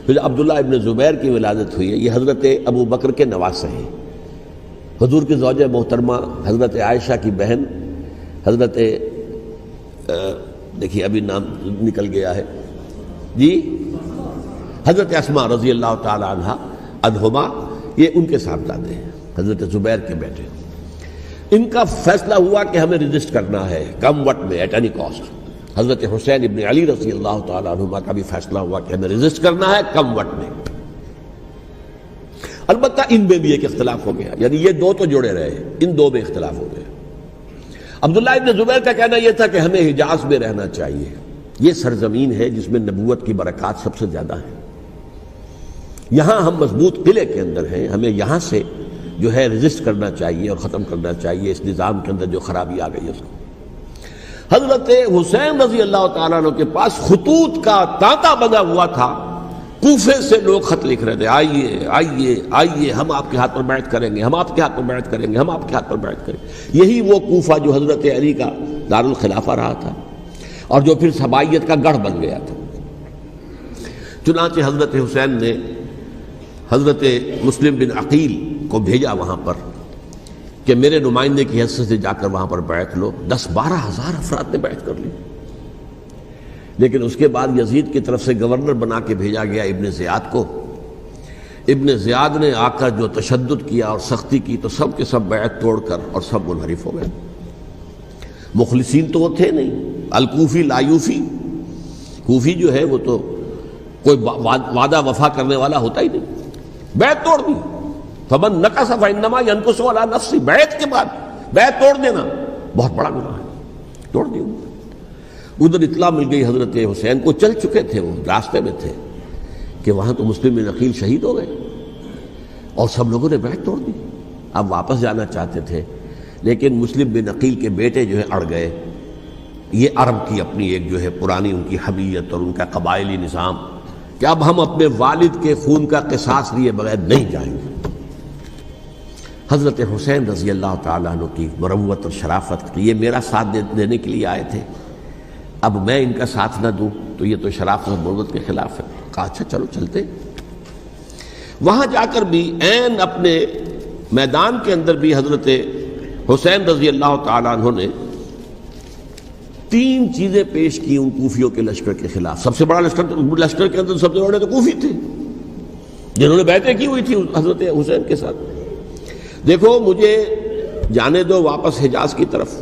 پھر عبداللہ ابن زبیر کی ولادت ہوئی ہے، یہ حضرت ابو بکر کے نواسے ہیں، حضور کی زوجہ محترمہ حضرت عائشہ کی بہن، حضرت دیکھیے ابھی نام نکل گیا ہے جی، حضرت اسماء رضی اللہ تعالی عنہا عنہما، یہ ان کے صاحبزادے ہیں، حضرت زبیر کے بیٹے۔ ان کا فیصلہ ہوا کہ ہمیں رجسٹ کرنا ہے کم وقت میں، ایٹ اینی کاسٹ۔ حضرت حسین ابن علی رضی اللہ تعالی عنہما کا بھی فیصلہ ہوا کہ ہمیں رجسٹ کرنا ہے کم وقت میں۔ البتہ ان میں بھی ایک اختلاف ہو گیا، یعنی یہ 2 تو جڑے رہے، ان 2 میں اختلاف ہو گیا۔ عبداللہ ابن زبیر کا کہنا یہ تھا کہ ہمیں حجاز میں رہنا چاہیے، یہ سرزمین ہے جس میں نبوت کی برکات سب سے زیادہ ہیں، یہاں ہم مضبوط قلعے کے اندر ہیں، ہمیں یہاں سے جو ہے رجسٹ کرنا چاہیے اور ختم کرنا چاہیے اس نظام کے اندر جو خرابی آ گئی ہے اس کو۔ حضرت حسین رضی اللہ تعالیٰ عنہ کے پاس خطوط کا تانتا بنا ہوا تھا، کوفے سے لوگ خط لکھ رہے تھے، آئیے آئیے آئیے، ہم آپ کے ہاتھ پر بیعت کریں گے، ہم آپ کے ہاتھ پر بیعت کریں گے، ہم آپ کے ہاتھ پر بیعت کریں گے۔ یہی وہ کوفہ جو حضرت علی کا دارالخلافہ رہا تھا اور جو پھر سبائیت کا گڑھ بن گیا تھا۔ چنانچہ حضرت حسین نے حضرت مسلم بن عقیل کو بھیجا وہاں پر کہ میرے نمائندے کی حیثیت سے جا کر وہاں پر بیعت لو۔ 10-12 ہزار افراد نے بیعت کر لی، لیکن اس کے بعد یزید کی طرف سے گورنر بنا کے بھیجا گیا ابن زیاد کو۔ ابن زیاد نے آ کر جو تشدد کیا اور سختی کی تو سب کے سب بیعت توڑ کر اور سب منحرف ہو گئے. مخلصین تو وہ تھے نہیں. الکوفی لایوفی، کوفی جو ہے وہ تو کوئی وعدہ وفا کرنے والا ہوتا ہی نہیں، بیعت توڑ دی. فمن نقص فانما ينقص على نفسه، بیعت کے بعد بیعت توڑ دینا بہت بڑا گناہ ہے، توڑ دی. ادھر اطلاع مل گئی حضرت حسین کو، چل چکے تھے، وہ راستے میں تھے کہ وہاں تو مسلم بن عقیل شہید ہو گئے اور سب لوگوں نے بیعت توڑ دی. اب واپس جانا چاہتے تھے لیکن مسلم بن عقیل کے بیٹے جو ہیں اڑ گئے. یہ عرب کی اپنی ایک جو ہے پرانی ان کی حمیت اور ان کا قبائلی نظام کہ اب ہم اپنے والد کے خون کا قصاص لیے بغیر نہیں جائیں گے. حضرت حسین رضی اللہ تعالیٰ عنہ کی مروت اور شرافت، یہ میرا ساتھ دینے کے لیے آئے تھے، اب میں ان کا ساتھ نہ دوں تو یہ تو شرافت اور مروت کے خلاف ہے. کہا اچھا چلو چلتے. وہاں جا کر بھی عین اپنے میدان کے اندر بھی حضرت حسین رضی اللہ تعالیٰ عنہ نے 3 چیزیں پیش کی ان کوفیوں کے لشکر کے خلاف. سب سے بڑا لشکر کے اندر سب سے بڑے تو کوفی تھے جنہوں نے بیعتیں کی ہوئی تھی حضرت حسین کے ساتھ. دیکھو مجھے جانے دو واپس حجاز کی طرف،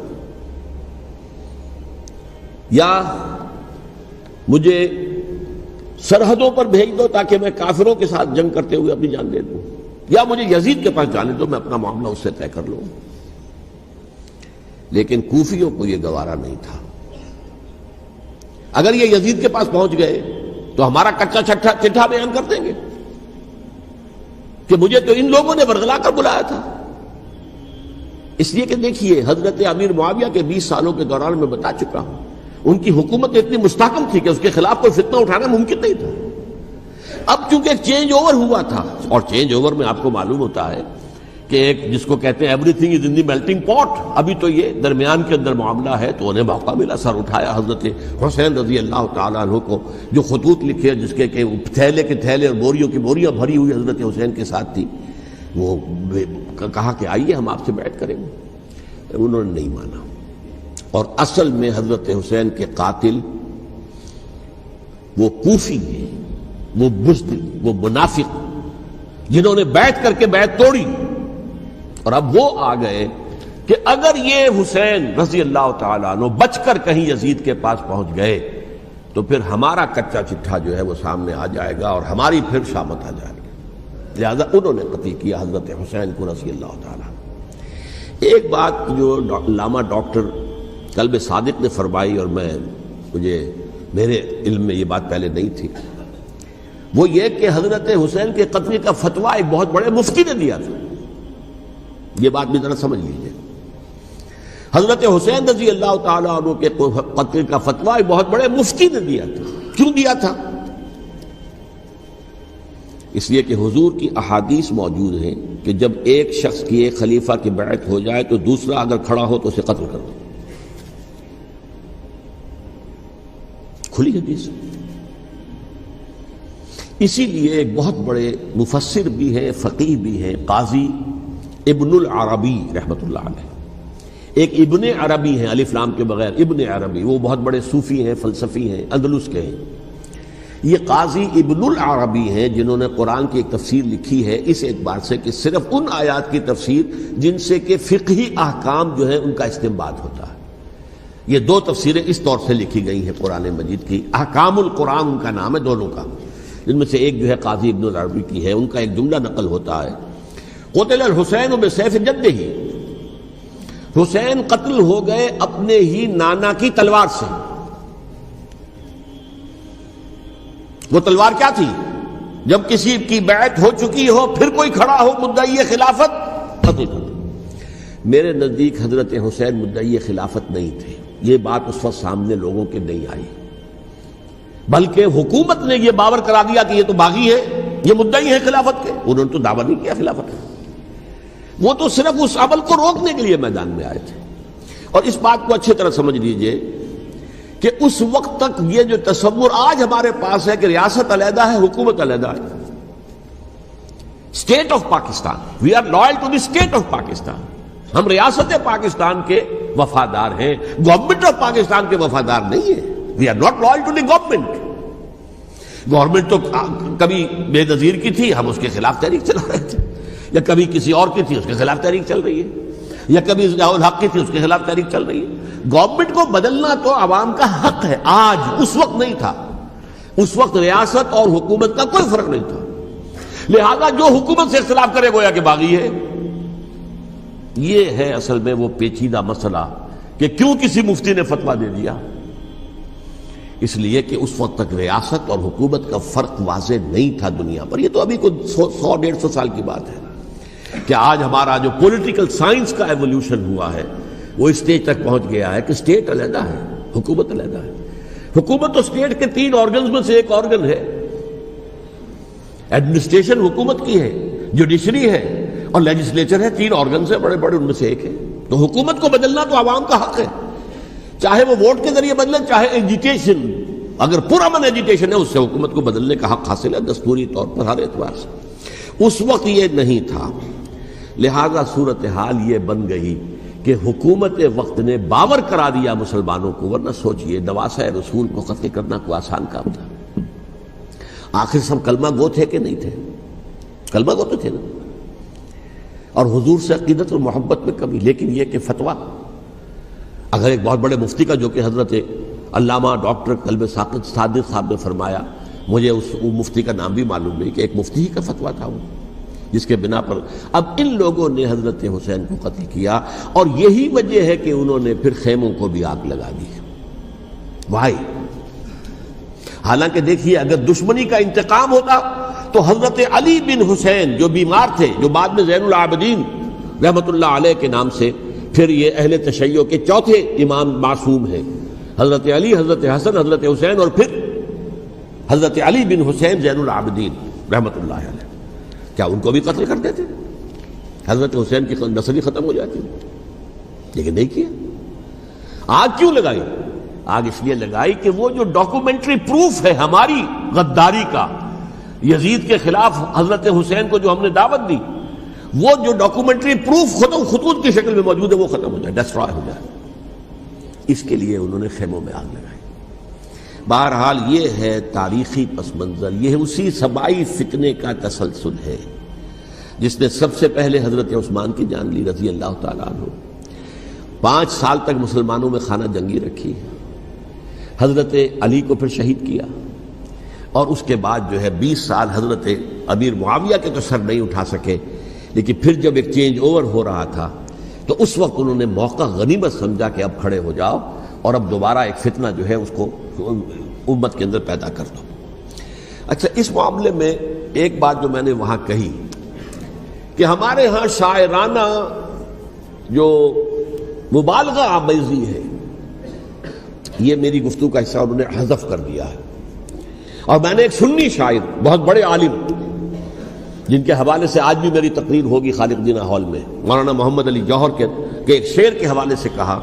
یا مجھے سرحدوں پر بھیج دو تاکہ میں کافروں کے ساتھ جنگ کرتے ہوئے اپنی جان دے دوں، یا مجھے یزید کے پاس جانے دو، میں اپنا معاملہ اس سے طے کر لوں. لیکن کوفیوں کو یہ گوارا نہیں تھا. اگر یہ یزید کے پاس پہنچ گئے تو ہمارا کچا چٹھا بیان کر دیں گے کہ مجھے تو ان لوگوں نے ورغلا کر بلایا تھا. اس لیے کہ دیکھیے حضرت امیر معاویہ کے 20 سالوں کے دوران میں بتا چکا ہوں ان کی حکومت اتنی مستحکم تھی کہ اس کے خلاف کوئی فتنہ اٹھانا ممکن نہیں تھا. اب چونکہ ایک چینج اوور ہوا تھا، اور چینج اوور میں آپ کو معلوم ہوتا ہے کہ ایک جس کو کہتے ہیں every thing is in the melting پاٹ، ابھی تو یہ درمیان کے اندر معاملہ ہے، تو انہیں موقع ملا. سر اٹھایا حضرت حسین رضی اللہ تعالیٰ عنہ کو، جو خطوط لکھے جس کے کہ تھیلے کے تھیلے اور بوریوں کی بوریاں بھری ہوئی حضرت حسین کے ساتھ تھی، وہ کہا کہ آئیے ہم آپ سے بیعت کریں گے. انہوں نے نہیں مانا. اور اصل میں حضرت حسین کے قاتل وہ کوفی ہیں، وہ بزدل، وہ منافق جنہوں نے بیعت کر کے بیعت توڑی. اور اب وہ آ گئے کہ اگر یہ حسین رضی اللہ تعالیٰ عنہ بچ کر کہیں یزید کے پاس پہنچ گئے تو پھر ہمارا کچا چٹھا جو ہے وہ سامنے آ جائے گا اور ہماری پھر شامت آ جائے گی. لہذا انہوں نے قتل کیا حضرت حسین کو رضی اللہ تعالیٰ. ایک بات جو علامہ ڈاکٹر قلب صادق نے فرمائی، اور مجھے میرے علم میں یہ بات پہلے نہیں تھی، وہ یہ کہ حضرت حسین کے قتل کا فتویٰ ایک بہت بڑے مفتی نے دیا تھا. یہ بات بھی ذرا سمجھ لیجیے. حضرت حسین رضی اللہ تعالیٰ عنہ کے قتل کا فتویٰ ایک بہت بڑے مفتی نے دیا تھا. کیوں دیا تھا؟ اس لیے کہ حضور کی احادیث موجود ہیں کہ جب ایک شخص کی ایک خلیفہ کی بیعت ہو جائے تو دوسرا اگر کھڑا ہو تو اسے قتل کر دو. کھلی حدیث. اسی لیے ایک بہت بڑے مفسر بھی ہیں، فقیہ بھی ہیں، قاضی ابن العربی رحمۃ اللہ علیہ. ایک ابن عربی ہیں الف لام کے بغیر، ابن عربی، وہ بہت بڑے صوفی ہیں، فلسفی ہیں، اندلس کے ہیں. یہ قاضی ابن العربی ہیں جنہوں نے قرآن کی ایک تفسیر لکھی ہے اس اعتبار سے کہ صرف ان آیات کی تفسیر جن سے کہ فقہی احکام جو ہیں ان کا استنباط ہوتا ہے. یہ 2 تفسیریں اس طور سے لکھی گئی ہیں قرآن مجید کی. احکام القرآن ان کا نام ہے دونوں کا. جن میں سے ایک جو ہے قاضی ابن العربی کی ہے. ان کا ایک جملہ نقل ہوتا ہے، قتل الحسین بسیف جدہ، حسین قتل ہو گئے اپنے ہی نانا کی تلوار سے. وہ تلوار کیا تھی؟ جب کسی کی بیعت ہو چکی ہو پھر کوئی کھڑا ہو مدعی خلافت، قتل کر دو. میرے نزدیک حضرت حسین مدعی خلافت نہیں تھے. یہ بات اس وقت سامنے لوگوں کے نہیں آئی، بلکہ حکومت نے یہ باور کرا دیا کہ یہ تو باغی ہے، یہ مدعی ہے خلافت کے. انہوں نے تو دعویٰ نہیں کیا خلافت کا، وہ تو صرف اس عمل کو روکنے کے لیے میدان میں آئے تھے. اور اس بات کو اچھی طرح سمجھ لیجئے کہ اس وقت تک یہ جو تصور آج ہمارے پاس ہے کہ ریاست علیحدہ ہے، حکومت علیحدہ ہے، state of Pakistan, we are loyal to the state of Pakistan, ہم ریاست پاکستان کے وفادار ہیں، گورنمنٹ آف پاکستان کے وفادار نہیں ہے. We are not loyal to the government. Government تو کبھی بے نظیر کی تھی، ہم اس کے خلاف تحریک چلا رہے تھے، یا کبھی کسی اور کی تھی اس کے خلاف تحریک چل رہی ہے، یا کبھی ضیاء الحق کی تھی اس کے خلاف تحریک چل رہی ہے۔ گورنمنٹ کو بدلنا تو عوام کا حق ہے، آج، اس وقت نہیں تھا۔ اس وقت ریاست اور حکومت کا کوئی فرق نہیں تھا، لہذا جو حکومت سے اختلاف کرے گویا کہ باغی ہے۔ یہ ہے اصل میں وہ پیچیدہ مسئلہ کہ کیوں کسی مفتی نے فتویٰ دے دیا، اس لیے کہ اس وقت تک ریاست اور حکومت کا فرق واضح نہیں تھا دنیا پر۔ یہ تو ابھی کوئی 100-150 سال کی بات ہے کہ آج ہمارا جو پولیٹیکل سائنس کا ایولیوشن ہوا ہے وہ اس اسٹیج تک پہنچ گیا ہے کہ اسٹیٹ علیحدہ ہے، حکومت علیحدہ ہے۔ حکومت تو اسٹیٹ کے 3 آرگنز میں سے ایک آرگن ہے، ایڈمنسٹریشن حکومت کی ہے، جوڈیشری ہے اور لیجسلیچر ہے، 3 آرگنز ہیں بڑے بڑے، ان میں سے ایک ہے۔ تو حکومت کو بدلنا تو عوام کا حق ہے، چاہے وہ ووٹ کے ذریعے بدلے، چاہے ایجیٹیشن، اگر پرامن ایجیٹیشن ہے اس سے حکومت کو بدلنے کا حق حاصل ہے دستوری طور پر ہر اعتبار سے۔ اس وقت یہ نہیں تھا، لہذا صورتحال یہ بن گئی کہ حکومت وقت نے باور کرا دیا مسلمانوں کو، ورنہ سوچئے نواسۂ رسول کو قتل کرنا کوئی آسان کام تھا؟ آخر سب کلمہ گو تھے کہ نہیں تھے؟ کلمہ گو تو تھے نا، اور حضور سے عقیدت اور محبت میں کمی، لیکن یہ کہ فتویٰ اگر ایک بہت بڑے مفتی کا، جو کہ حضرت علامہ ڈاکٹر قلب صادق صاحب نے فرمایا، مجھے اس مفتی کا نام بھی معلوم نہیں، کہ ایک مفتی ہی کا فتویٰ تھا وہ، جس کے بنا پر اب ان لوگوں نے حضرت حسین کو قتل کیا، اور یہی وجہ ہے کہ انہوں نے پھر خیموں کو بھی آگ لگا دی۔ وائی حالانکہ دیکھیے اگر دشمنی کا انتقام ہوتا تو حضرت علی بن حسین جو بیمار تھے، جو بعد میں زین العابدین رحمت اللہ علیہ کے نام سے پھر یہ اہل تشیع کے چوتھے امام معصوم ہیں، حضرت علی، حضرت حسن، حضرت حسین، اور پھر حضرت علی بن حسین زین العابدین رحمت اللہ علیہ، کیا ان کو بھی قتل کر دیتے؟ حضرت حسین کی نسل ہی ختم ہو جاتی، لیکن نہیں کیا۔ آگ کیوں لگائی؟ آگ اس لیے لگائی کہ وہ جو ڈاکومنٹری پروف ہے ہماری غداری کا یزید کے خلاف حضرت حسین کو جو ہم نے دعوت دی، وہ جو ڈاکومنٹری پروف خطوط کی شکل میں موجود ہے وہ ختم ہو جائے، ڈسٹرائے ہو جائے۔ اس کے لیے انہوں نے خیموں میں آگ لگائی۔ بہرحال یہ ہے تاریخی پس منظر، یہ اسی سبائی فتنے کا تسلسل ہے جس نے سب سے پہلے حضرت عثمان کی جان لی رضی اللہ تعالیٰ عنہ۔ 5 سال تک مسلمانوں میں خانہ جنگی رکھی، حضرت علی کو پھر شہید کیا، اور اس کے بعد جو ہے 20 سال حضرت امیر معاویہ کے تو سر نہیں اٹھا سکے، لیکن پھر جب ایک چینج اوور ہو رہا تھا تو اس وقت انہوں نے موقع غنیمت سمجھا کہ اب کھڑے ہو جاؤ اور اب دوبارہ ایک فتنہ جو ہے اس کو امت کے اندر پیدا کر دو۔ اچھا، اس معاملے میں ایک بات جو میں نے وہاں کہی کہ ہمارے ہاں شاعرانہ جو مبالغہ آمیزی ہے، یہ میری گفتگو کا حصہ انہوں نے حذف کر دیا ہے، اور میں نے ایک سنی شاعر، بہت بڑے عالم، جن کے حوالے سے آج بھی میری تقریر ہوگی خالق جناح ہال میں، مولانا محمد علی جوہر کے ایک شعر کے حوالے سے کہا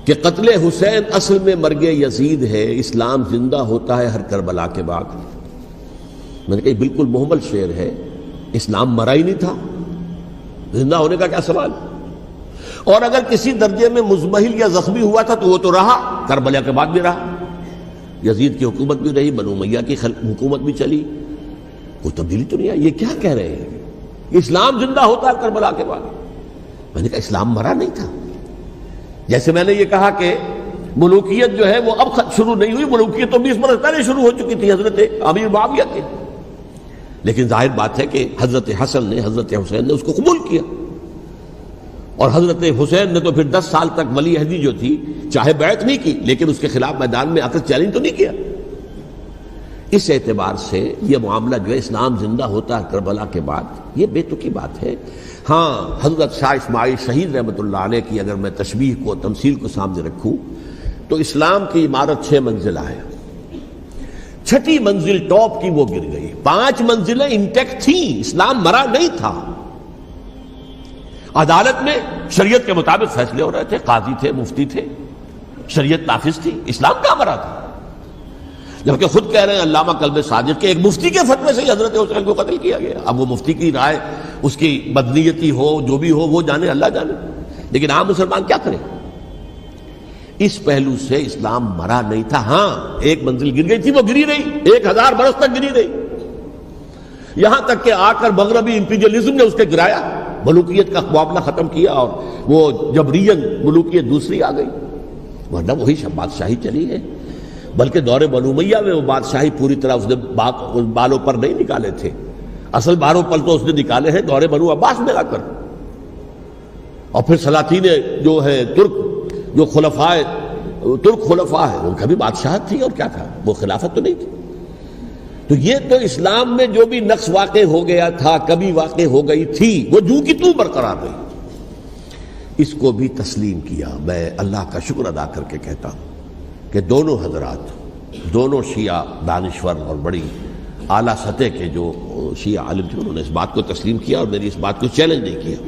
کہ قتل حسین اصل میں مرگ یزید ہے، اسلام زندہ ہوتا ہے ہر کربلا کے بعد۔ میں نے کہا بالکل محمل شعر ہے، اسلام مرا ہی نہیں تھا، زندہ ہونے کا کیا سوال؟ اور اگر کسی درجے میں مزمحل یا زخمی ہوا تھا تو وہ تو رہا، کربلا کے بعد بھی رہا، یزید کی حکومت بھی رہی، بنو امیہ کی حکومت بھی چلی، کوئی تبدیلی تو نہیں آئی۔ یہ کیا کہہ رہے ہیں؟ اسلام زندہ ہوتا ہے کربلا کے بعد؟ میں نے کہا اسلام مرا نہیں تھا۔ جیسے میں نے یہ کہا کہ ملوکیت جو ہے وہ اب شروع نہیں ہوئی، ملوکیت تو 20 برس پہلے شروع ہو چکی تھی حضرت امیر معاویہ کے، لیکن ظاہر بات ہے کہ حضرت حسن نے، حضرت حسین نے اس کو قبول کیا، اور حضرت حسین نے تو پھر 10 سال تک ولی عہدی جو تھی چاہے بیعت نہیں کی، لیکن اس کے خلاف میدان میں آ کر چیلنج تو نہیں کیا۔ اس اعتبار سے یہ معاملہ جو ہے اسلام زندہ ہوتا ہے کربلا کے بعد، یہ بے تکی بات ہے۔ ہاں، حضرت شاہ اسماعیل شہید رحمۃ اللہ علیہ کی اگر میں تشبیہ کو، تمثیل کو سامنے رکھوں تو اسلام کی عمارت 6 منزلہ ہے، 6ٹھی منزل ٹاپ کی وہ گر گئی، 5 منزلیں انٹیکٹ تھیں، اسلام مرا نہیں تھا۔ عدالت میں شریعت کے مطابق فیصلے ہو رہے تھے، قاضی تھے، مفتی تھے، شریعت نافذ تھی، اسلام کہاں مرا تھا؟ جبکہ خود کہہ رہے ہیں علامہ قلب صادق کے ایک مفتی کے فتوے سے حضرت حسین کو قتل کیا گیا۔ اب وہ مفتی کی رائے، اس کی بدنیتی ہو، جو بھی ہو، وہ جانے، اللہ جانے، لیکن عام مسلمان کیا کرے؟ اس پہلو سے اسلام مرا نہیں تھا. ہاں ایک منزل گر گئی تھی، وہ گری نہیں، 1000 برس تک گری نہیں، یہاں تک کہ آ کر مغربی امپیریلزم نے اس کے گرایا، ملوکیت کا معاملہ ختم کیا اور وہ جبرین ملوکیت دوسری آ گئی. ورنہ وہی بادشاہی چلی ہے. بلکہ دور بنو امیہ میں وہ بادشاہی پوری طرح اس نے بالوں پر نہیں نکالے تھے، اصل بالوں پر تو اس نے نکالے ہیں دور بنو عباس میں آ کر. اور پھر سلاطین جو ہے ترک، جو ترک خلفاء ہے، ان کا بھی بادشاہت تھی اور کیا تھا، وہ خلافت تو نہیں تھی. تو یہ تو اسلام میں جو بھی نقص واقع ہو گیا تھا، کبھی واقع ہو گئی تھی، وہ جو کی تو برقرار رہی. اس کو بھی تسلیم کیا. میں اللہ کا شکر ادا کر کے کہتا ہوں کہ دونوں حضرات، دونوں شیعہ دانشور اور بڑی اعلیٰ سطح کے جو شیعہ عالم تھے، انہوں نے اس بات کو تسلیم کیا اور میری اس بات کو چیلنج نہیں کیا.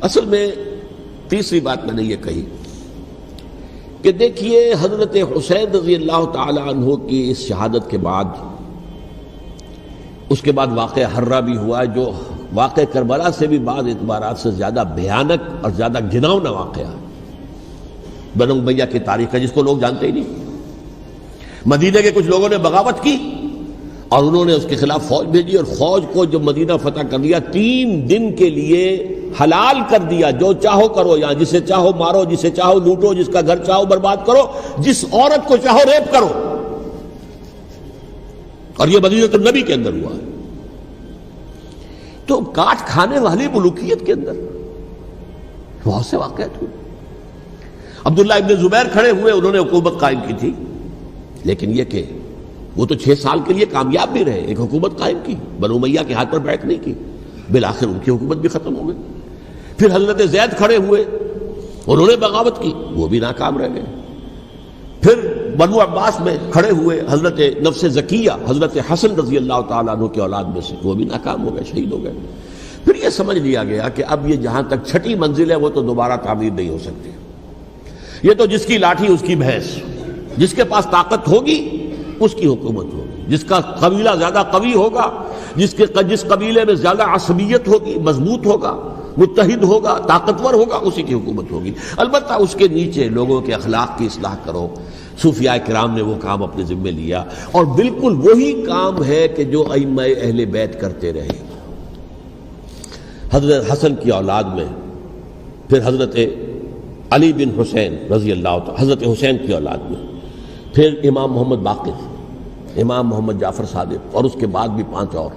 اصل میں تیسری بات میں نے یہ کہی کہ دیکھیے حضرت حسین رضی اللہ تعالی عنہ کی اس شہادت کے بعد، اس کے بعد واقعہ حرہ بھی ہوا، جو واقع کربلا سے بھی بعض اعتبارات سے زیادہ بھیانک اور زیادہ گھناؤنا واقعہ ہے بنو امیہ کی تاریخ کا، جس کو لوگ جانتے ہی نہیں. مدینہ کے کچھ لوگوں نے بغاوت کی اور انہوں نے اس کے خلاف فوج بھیجی، اور فوج کو جب مدینہ فتح کر دیا، 3 دن کے لیے حلال کر دیا، جو چاہو کرو، یہاں جسے چاہو مارو، جسے چاہو لوٹو، جس کا گھر چاہو برباد کرو، جس عورت کو چاہو ریپ کرو. اور یہ مدینہ النبی کے اندر ہوا ہے. تو کاٹ کھانے والی ملوکیت کے اندر بہت سے واقعات ہوئے. عبداللہ ابن زبیر کھڑے ہوئے، انہوں نے حکومت قائم کی تھی، لیکن یہ کہ وہ تو 6 سال کے لیے کامیاب بھی رہے، ایک حکومت قائم کی، بنو امیہ کے ہاتھ پر بیعت نہیں کی، بالآخر ان کی حکومت بھی ختم ہو گئی. پھر حضرت زید کھڑے ہوئے، انہوں نے بغاوت کی، وہ بھی ناکام رہ گئے. پھر بنو عباس میں کھڑے ہوئے حضرت نفس زکیہ، حضرت حسن رضی اللہ تعالیٰ عنہ کے اولاد میں سے، وہ بھی ناکام ہو گئے، شہید ہو گئے. پھر یہ سمجھ لیا گیا کہ اب یہ جہاں تک 6ٹھی منزل ہے وہ تو دوبارہ تعمیر نہیں ہو سکتی. یہ تو جس کی لاٹھی اس کی بھینس، جس کے پاس طاقت ہوگی اس کی حکومت ہوگی، جس کا قبیلہ زیادہ قوی ہوگا، جس قبیلے میں زیادہ عصبیت ہوگی، مضبوط ہوگا، متحد ہوگا، طاقتور ہوگا، اسی کی حکومت ہوگی. البتہ اس کے نیچے لوگوں کے اخلاق کی اصلاح کرو. صوفیاء کرام نے وہ کام اپنے ذمے لیا، اور بالکل وہی کام ہے کہ جو ائمہ اہل بیت کرتے رہے. حضرت حسن کی اولاد میں پھر حضرت علی بن حسین رضی اللہ تعالی، حضرت حسین کی اولاد میں پھر امام محمد باقر، امام محمد جعفر صادق، اور اس کے بعد بھی 5 اور.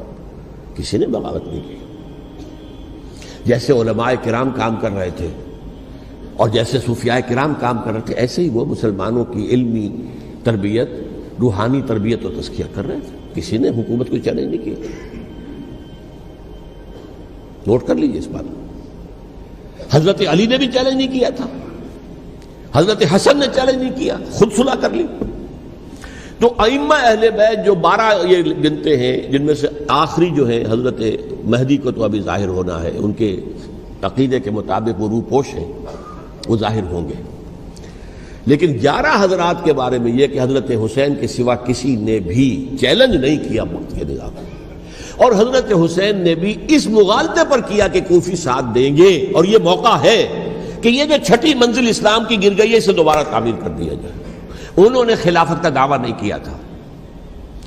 کسی نے بغاوت نہیں کی. جیسے علماء کرام کام کر رہے تھے اور جیسے صوفیاء کرام کام کر رہے تھے، ایسے ہی وہ مسلمانوں کی علمی تربیت، روحانی تربیت و تزکیہ کر رہے تھے. کسی نے حکومت کو چیلنج نہیں کیا. نوٹ کر لیجیے اس بات کو. حضرت علی نے بھی چیلنج نہیں کیا تھا، حضرت حسن نے چیلنج نہیں کیا، خود صلح کر لی. تو ائمہ اہل بیت جو 12 یہ گنتے ہیں، جن میں سے آخری جو ہے حضرت مہدی کو تو ابھی ظاہر ہونا ہے، ان کے عقیدے کے مطابق وہ روح پوش ہیں، وہ ظاہر ہوں گے. لیکن 11 حضرات کے بارے میں یہ کہ حضرت حسین کے سوا کسی نے بھی چیلنج نہیں کیا وقت کے نظام. اور حضرت حسین نے بھی اس مغالطے پر کیا کہ کوفی ساتھ دیں گے، اور یہ موقع ہے کہ یہ جو 6ٹھی منزل اسلام کی گر گئی ہے، اسے دوبارہ تعمیر کر دیا جائے. انہوں نے خلافت کا دعویٰ نہیں کیا تھا،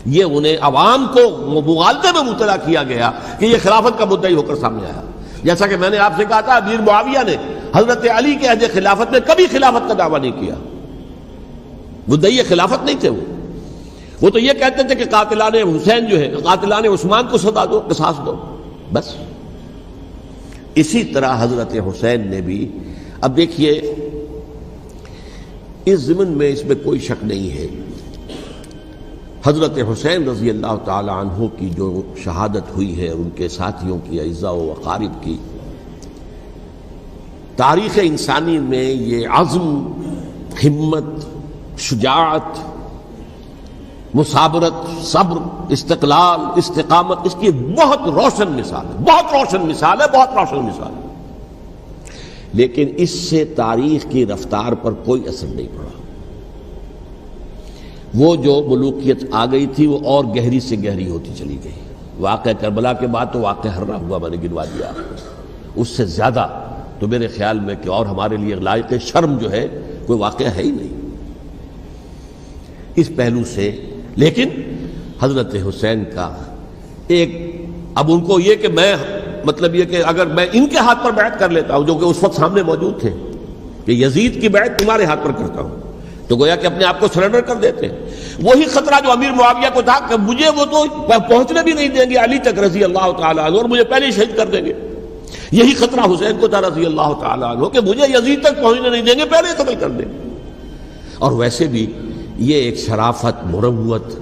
یہ انہیں عوام کو مغالطے میں مبتلا کیا گیا کہ یہ خلافت کا مدعی ہو کر سامنے آیا. جیسا کہ میں نے آپ سے کہا تھا، امیر معاویہ نے حضرت علی کے عہد خلافت میں کبھی خلافت کا دعویٰ نہیں کیا. مدعی خلافت نہیں تھے. وہ تو یہ کہتے تھے کہ قاتلان حسین جو ہے، قاتلان عثمان کو سزا دو، قصاص دو، بس. اسی طرح حضرت حسین نے بھی. اب دیکھیے اس ضمن میں اس میں کوئی شک نہیں ہے، حضرت حسین رضی اللہ تعالی عنہ کی جو شہادت ہوئی ہے، ان کے ساتھیوں کی، اعزاء و اقارب کی، تاریخ انسانی میں یہ عزم، ہمت، شجاعت، مثابرت، صبر، استقلال، استقامت، اس کی بہت روشن مثال ہے، بہت روشن مثال ہے، بہت روشن مثال ہے. لیکن اس سے تاریخ کی رفتار پر کوئی اثر نہیں پڑا. وہ جو ملوکیت آ گئی تھی وہ اور گہری سے گہری ہوتی چلی گئی. واقعہ کربلا کے بعد تو واقعہ ہررا ہوا، میں نے گنوا دیا آپ کو، اس سے زیادہ تو میرے خیال میں کہ اور ہمارے لیے لائق شرم جو ہے کوئی واقعہ ہے ہی نہیں اس پہلو سے۔ لیکن حضرت حسین کا ایک، اب ان کو یہ کہ میں مطلب یہ کہ اگر میں ان کے ہاتھ پر بیعت کر لیتا ہوں جو کہ اس وقت سامنے موجود تھے کہ یزید کی بیعت تمہارے ہاتھ پر کرتا ہوں، تو گویا کہ اپنے آپ کو سرنڈر کر دیتے ہیں۔ وہی خطرہ جو امیر معاویہ کو تھا کہ مجھے وہ تو پہنچنے بھی نہیں دیں گے علی تک رضی اللہ تعالیٰ عنہ، اور مجھے پہلے ہی شہید کر دیں گے۔ یہی خطرہ حسین کو تھا رضی اللہ تعالیٰ عنہ کہ مجھے یزید تک پہنچنے نہیں دیں گے، پہلے ہی قتل کر دیں گے۔ اور ویسے بھی یہ ایک شرافت، مروت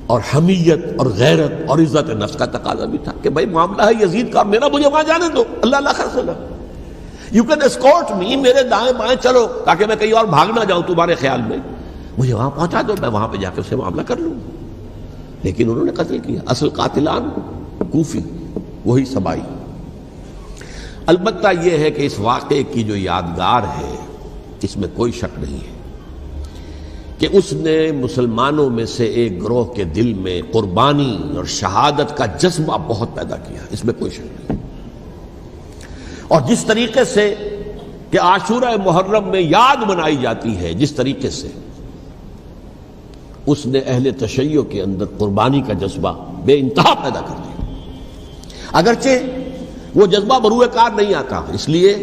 اور حمیت اور غیرت اور عزت نفس کا تقاضا بھی تھا کہ بھائی معاملہ ہے یزید کا، میرا مجھے وہاں جانے دو، اللہ اللہ خرسنا، یو کین اسکورٹ می، میرے دائیں بائیں چلو تاکہ میں کہیں اور بھاگ نہ جاؤں تمہارے خیال میں، مجھے وہاں پہنچا دو، میں وہاں پہ جا کے اسے معاملہ کر لوں۔ لیکن انہوں نے قتل کیا، اصل قاتلان کوفی، وہی سبائی۔ البتہ یہ ہے کہ اس واقعے کی جو یادگار ہے اس میں کوئی شک نہیں ہے کہ اس نے مسلمانوں میں سے ایک گروہ کے دل میں قربانی اور شہادت کا جذبہ بہت پیدا کیا، اس میں کوئی شک نہیں۔ اور جس طریقے سے کہ عاشورہ محرم میں یاد منائی جاتی ہے، جس طریقے سے اس نے اہل تشیع کے اندر قربانی کا جذبہ بے انتہا پیدا کر دیا، اگرچہ وہ جذبہ بروئے کار نہیں آتا، اس لیے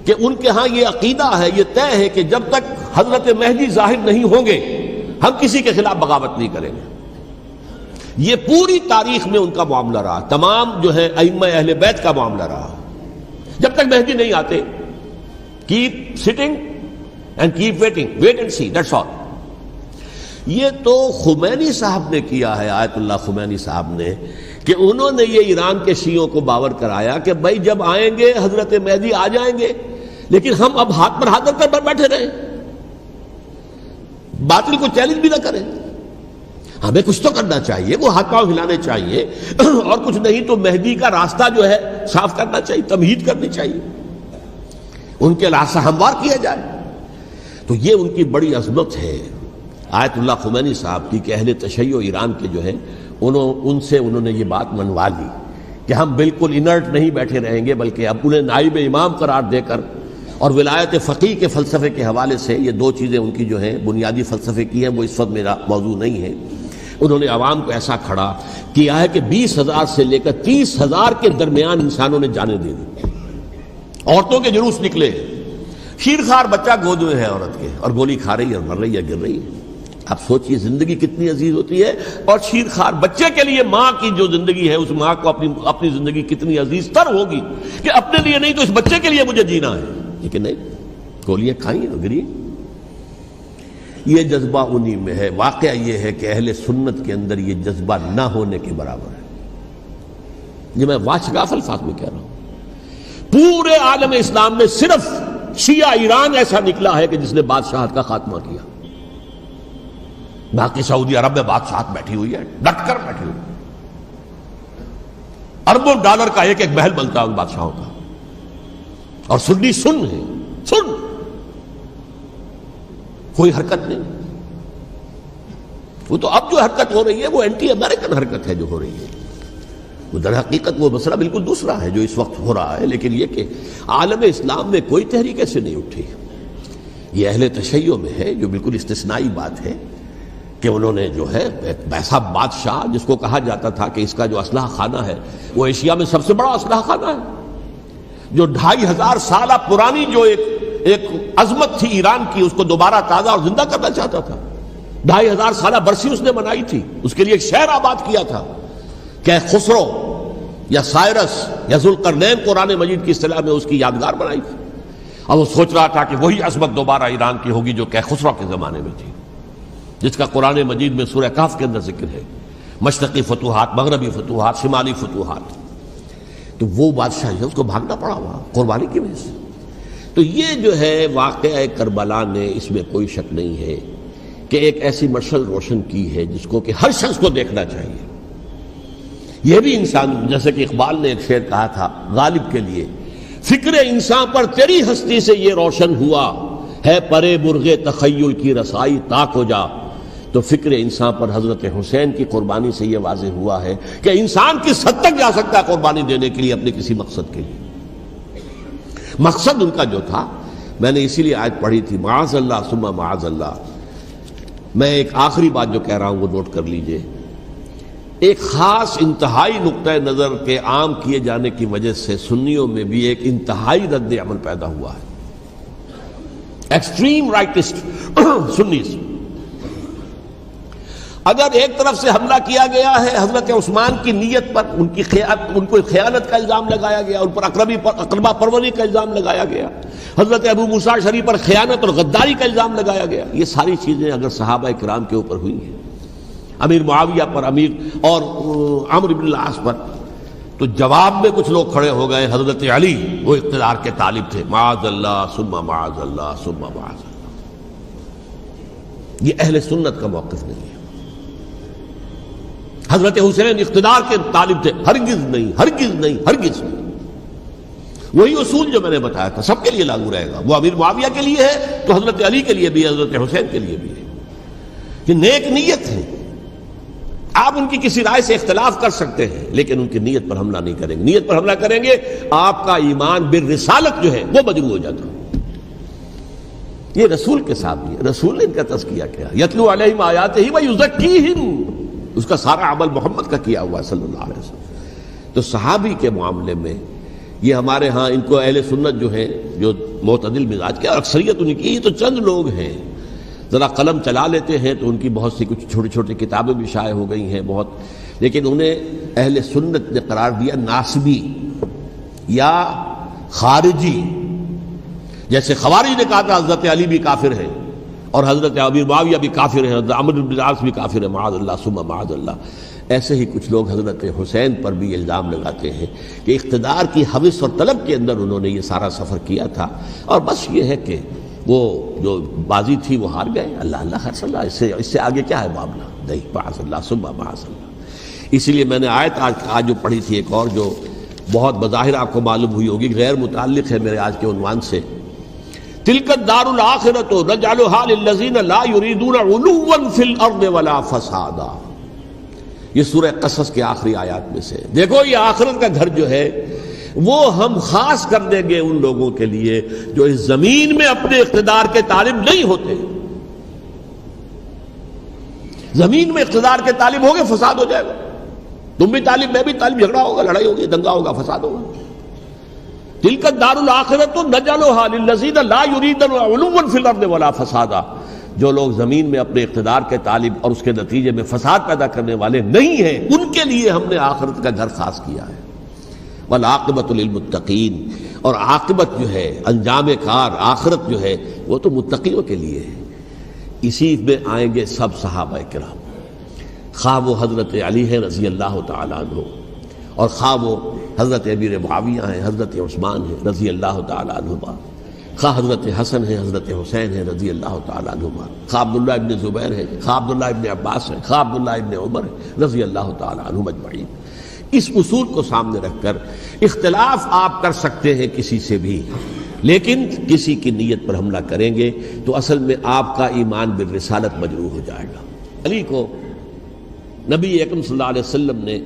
کہ ان کے ہاں یہ عقیدہ ہے، یہ طے ہے کہ جب تک حضرت مہدی ظاہر نہیں ہوں گے ہم کسی کے خلاف بغاوت نہیں کریں گے۔ یہ پوری تاریخ میں ان کا معاملہ رہا، تمام جو ہے ائمہ اہل بیت کا معاملہ رہا، جب تک مہدی نہیں آتے keep sitting and keep waiting, wait and see, that's all. یہ تو خمینی صاحب نے کیا ہے، آیت اللہ خمینی صاحب نے، کہ انہوں نے یہ ایران کے شیعوں کو باور کرایا کہ بھائی جب آئیں گے حضرت مہدی آ جائیں گے، لیکن ہم اب ہاتھ پر ہاتھ رکھ کر بیٹھے رہیں، باطل کو چیلنج بھی نہ کریں، ہمیں کچھ تو کرنا چاہیے، وہ ہاتھ پاؤں ہلانے چاہیے، اور کچھ نہیں تو مہدی کا راستہ جو ہے صاف کرنا چاہیے، تمہید کرنی چاہیے، ان کے راستہ ہموار کیا جائے۔ تو یہ ان کی بڑی عظمت ہے آیت اللہ خمینی صاحب کی کہ اہل تشیع ایران کے جو ہے ان سے انہوں نے یہ بات منوا لی کہ ہم بالکل انرٹ نہیں بیٹھے رہیں گے، بلکہ اب انہیں نائب امام قرار دے کر اور ولایت فقیہ کے فلسفے کے حوالے سے، یہ دو چیزیں ان کی جو ہیں بنیادی فلسفے کی ہیں، وہ اس وقت میرا موضوع نہیں ہے، انہوں نے عوام کو ایسا کھڑا کیا ہے کہ 20,000 سے لے کر 30,000 کے درمیان انسانوں نے جانیں دے دی، عورتوں کے جلوس نکلے، شیرخوار بچہ گود میں ہے عورت کے، اور گولی کھا رہی ہے، مر رہی ہے، گر رہی ہے۔ اب سوچئے زندگی کتنی عزیز ہوتی ہے، اور شیرخوار بچے کے لیے ماں کی جو زندگی ہے، اس ماں کو اپنی زندگی کتنی عزیز تر ہوگی کہ اپنے لیے نہیں تو اس بچے کے لیے مجھے جینا ہے، لیکن نہیں، گولیاں کھائیں اور گری۔ یہ جذبہ انہی میں ہے۔ واقعہ یہ ہے کہ اہل سنت کے اندر یہ جذبہ نہ ہونے کے برابر ہے، یہ میں واشگاف الفاظ میں کہہ رہا ہوں۔ پورے عالم اسلام میں صرف شیعہ ایران ایسا نکلا ہے کہ جس نے بادشاہت کا خاتمہ کیا، باقی سعودی عرب میں بادشاہت بیٹھی ہوئی ہے، ڈٹ کر بیٹھی ہوئی، اربوں ڈالر کا ایک ایک محل بنتا ہے ان بادشاہوں کا، اور سنی سن ہے، سن، کوئی حرکت نہیں۔ وہ تو اب جو حرکت ہو رہی ہے وہ اینٹی امریکن حرکت ہے جو ہو رہی ہے، وہ در حقیقت وہ مسئلہ بالکل دوسرا ہے جو اس وقت ہو رہا ہے، لیکن یہ کہ عالم اسلام میں کوئی تحریک ایسے نہیں اٹھی۔ یہ اہل تشیع میں ہے جو بالکل استثنائی بات ہے کہ انہوں نے جو ہے ایسا بادشاہ جس کو کہا جاتا تھا کہ اس کا جو اسلحہ خانہ ہے وہ ایشیا میں سب سے بڑا اسلحہ خانہ ہے، جو 2500 سالہ پرانی جو ایک عظمت تھی ایران کی، اس کو دوبارہ تازہ اور زندہ کرنا چاہتا تھا۔ 2500 سالہ برسی اس نے منائی تھی، اس کے لیے ایک شہر آباد کیا تھا کہ خسرو یا سائرس یا ذوالقرنین قرآن مجید کی اصطلاح میں اس کی یادگار بنائی تھی، اور وہ سوچ رہا تھا کہ وہی عظمت دوبارہ ایران کی ہوگی جو کہ خسرو کے زمانے میں تھی، جس کا قرآن مجید میں سورہ کہف کے اندر ذکر ہے، مشرقی فتوحات، مغربی فتوحات، شمالی فتوحات۔ تو وہ بادشاہ ہے، اس کو بھاگنا پڑا ہوا قربانی کی وجہ سے۔ تو یہ جو ہے واقعہ کربلا نے، اس میں کوئی شک نہیں ہے کہ ایک ایسی مشعل روشن کی ہے جس کو کہ ہر شخص کو دیکھنا چاہیے۔ یہ بھی انسان، جیسے کہ اقبال نے ایک شعر کہا تھا غالب کے لیے، فکر انسان پر تیری ہستی سے یہ روشن ہوا ہے، پرے مرغ تخیل کی رسائی تاک ہو جا، تو فکر انسان پر حضرت حسین کی قربانی سے یہ واضح ہوا ہے کہ انسان کس حد تک جا سکتا ہے قربانی دینے کے لیے اپنے کسی مقصد کے لیے۔ مقصد ان کا جو تھا، میں نے اسی لیے آیت پڑھی تھی، معاذ اللہ ثم معاذ اللہ۔ میں ایک آخری بات جو کہہ رہا ہوں وہ نوٹ کر لیجئے، ایک خاص انتہائی نقطۂ نظر کے عام کیے جانے کی وجہ سے سنیوں میں بھی ایک انتہائی رد عمل پیدا ہوا ہے، ایکسٹریم رائٹسٹ سنیز۔ اگر ایک طرف سے حملہ کیا گیا ہے حضرت عثمان کی نیت پر، ان کو خیانت کا الزام لگایا گیا، ان پر اقربا پروری کا الزام لگایا گیا، حضرت ابو موسیٰ شریف پر خیانت اور غداری کا الزام لگایا گیا، یہ ساری چیزیں اگر صحابہ کرام کے اوپر ہوئی ہیں، امیر معاویہ پر، امیر اور عمرو بن العاص پر، تو جواب میں کچھ لوگ کھڑے ہو گئے، حضرت علی وہ اقتدار کے طالب تھے، معاذ اللہ ثم معاذ اللہ ثم معاذ اللہ۔ یہ اہل سنت کا موقف نہیں ہے۔ حضرت حسین اقتدار کے طالب تھے، ہرگز نہیں، ہرگز نہیں، ہرگز نہیں۔ وہی اصول جو میں نے بتایا تھا سب کے لیے لاگو رہے گا، وہ امیر معاویہ کے لیے ہے تو حضرت علی کے لیے بھی ہے، حضرت حسین کے لیے بھی ہے۔ کہ نیک نیت ہے، آپ ان کی کسی رائے سے اختلاف کر سکتے ہیں لیکن ان کی نیت پر حملہ نہیں کریں گے۔ نیت پر حملہ کریں گے آپ کا ایمان بالرسالت جو ہے وہ مجروح ہو جاتا ہے۔ یہ رسول کے ساتھ بھی ہے، رسول نے ان کا تزکیہ کیا، یتلو علیہم آیاتہ ویزکیہم، اس کا سارا عمل محمد کا کیا ہوا ہے صلی اللہ علیہ وسلم۔ تو صحابی کے معاملے میں یہ ہمارے ہاں ان کو اہل سنت جو ہیں، جو معتدل مزاج کے، اکثریت ان کی، یہ تو چند لوگ ہیں، ذرا قلم چلا لیتے ہیں تو ان کی بہت سی کچھ چھوٹی چھوٹی کتابیں بھی شائع ہو گئی ہیں بہت، لیکن انہیں اہل سنت نے قرار دیا ناسبی یا خارجی۔ جیسے خوارج نے کہا تھا حضرت علی بھی کافر ہے اور حضرت ابی معاویہ بھی کافر ہے، حضرت عمرو بن العاص بھی کافر ہے، معاذ اللہ ثم معاذ اللہ۔ ایسے ہی کچھ لوگ حضرت حسین پر بھی الزام لگاتے ہیں کہ اقتدار کی ہوس اور طلب کے اندر انہوں نے یہ سارا سفر کیا تھا، اور بس یہ ہے کہ وہ جو بازی تھی وہ ہار گئے، اللہ اللہ خیر صلی اللہ، اس سے آگے کیا ہے معاملہ؟ نہیں، معاذ اللہ ثم معاذ اللہ۔ اسی لیے میں نے آیت آج جو پڑھی تھی ایک اور جو بہت بظاہر آپ کو معلوم ہوئی ہوگی، غیر متعلق ہے میرے آج کے عنوان سے، تلک الدار الآخرۃ نجعلھا للذین لا یریدون علوا فی الارض ولا فسادا۔ یہ سورہ قصص کے آخری آیات میں سے، دیکھو یہ آخرت کا گھر جو ہے وہ ہم خاص کر دیں گے ان لوگوں کے لیے جو اس زمین میں اپنے اقتدار کے طالب نہیں ہوتے۔ زمین میں اقتدار کے طالب ہوگے فساد ہو جائے گا، تم بھی طالب میں بھی طالب، جھگڑا ہوگا، لڑائی ہوگی، دنگا ہوگا، فساد ہوگا۔ تلک الدار الآخرۃ نجعلھا للذین لا یریدون علوا فی الارض ولا فسادا۔ جو لوگ زمین میں اپنے اقتدار کے طالب اور اس کے نتیجے میں فساد پیدا کرنے والے نہیں ہیں، ان کے لیے ہم نے آخرت کا گھر خاص کیا ہے۔ والعاقبۃ للمتقین، اور عاقبت جو ہے، انجام کار، آخرت جو ہے وہ تو متقیوں کے لیے ہے۔ اسی میں آئیں گے سب صحابہ کرام، خواہ وہ حضرت علی ہیں رضی اللہ تعالیٰ عنہ، اور خواہ وہ حضرت امیر معاویہ ہیں، حضرت عثمان ہیں رضی اللہ تعالیٰ عنہما، خواہ حضرت حسن ہیں، حضرت حسین ہیں رضی اللہ تعالیٰ عنہما، خواہ عبداللہ ابن زبیر ہیں، خواہ عبداللہ ابن عباس ہیں، خواہ عبداللہ ابن عمر ہیں رضی اللہ تعالیٰ عنہم اجمعین۔ اس اصول کو سامنے رکھ کر اختلاف آپ کر سکتے ہیں کسی سے بھی، لیکن کسی کی نیت پر حملہ کریں گے تو اصل میں آپ کا ایمان بالرسالت مجروح ہو جائے گا۔ علی کو نبی اکرم صلی اللہ علیہ وسلم نے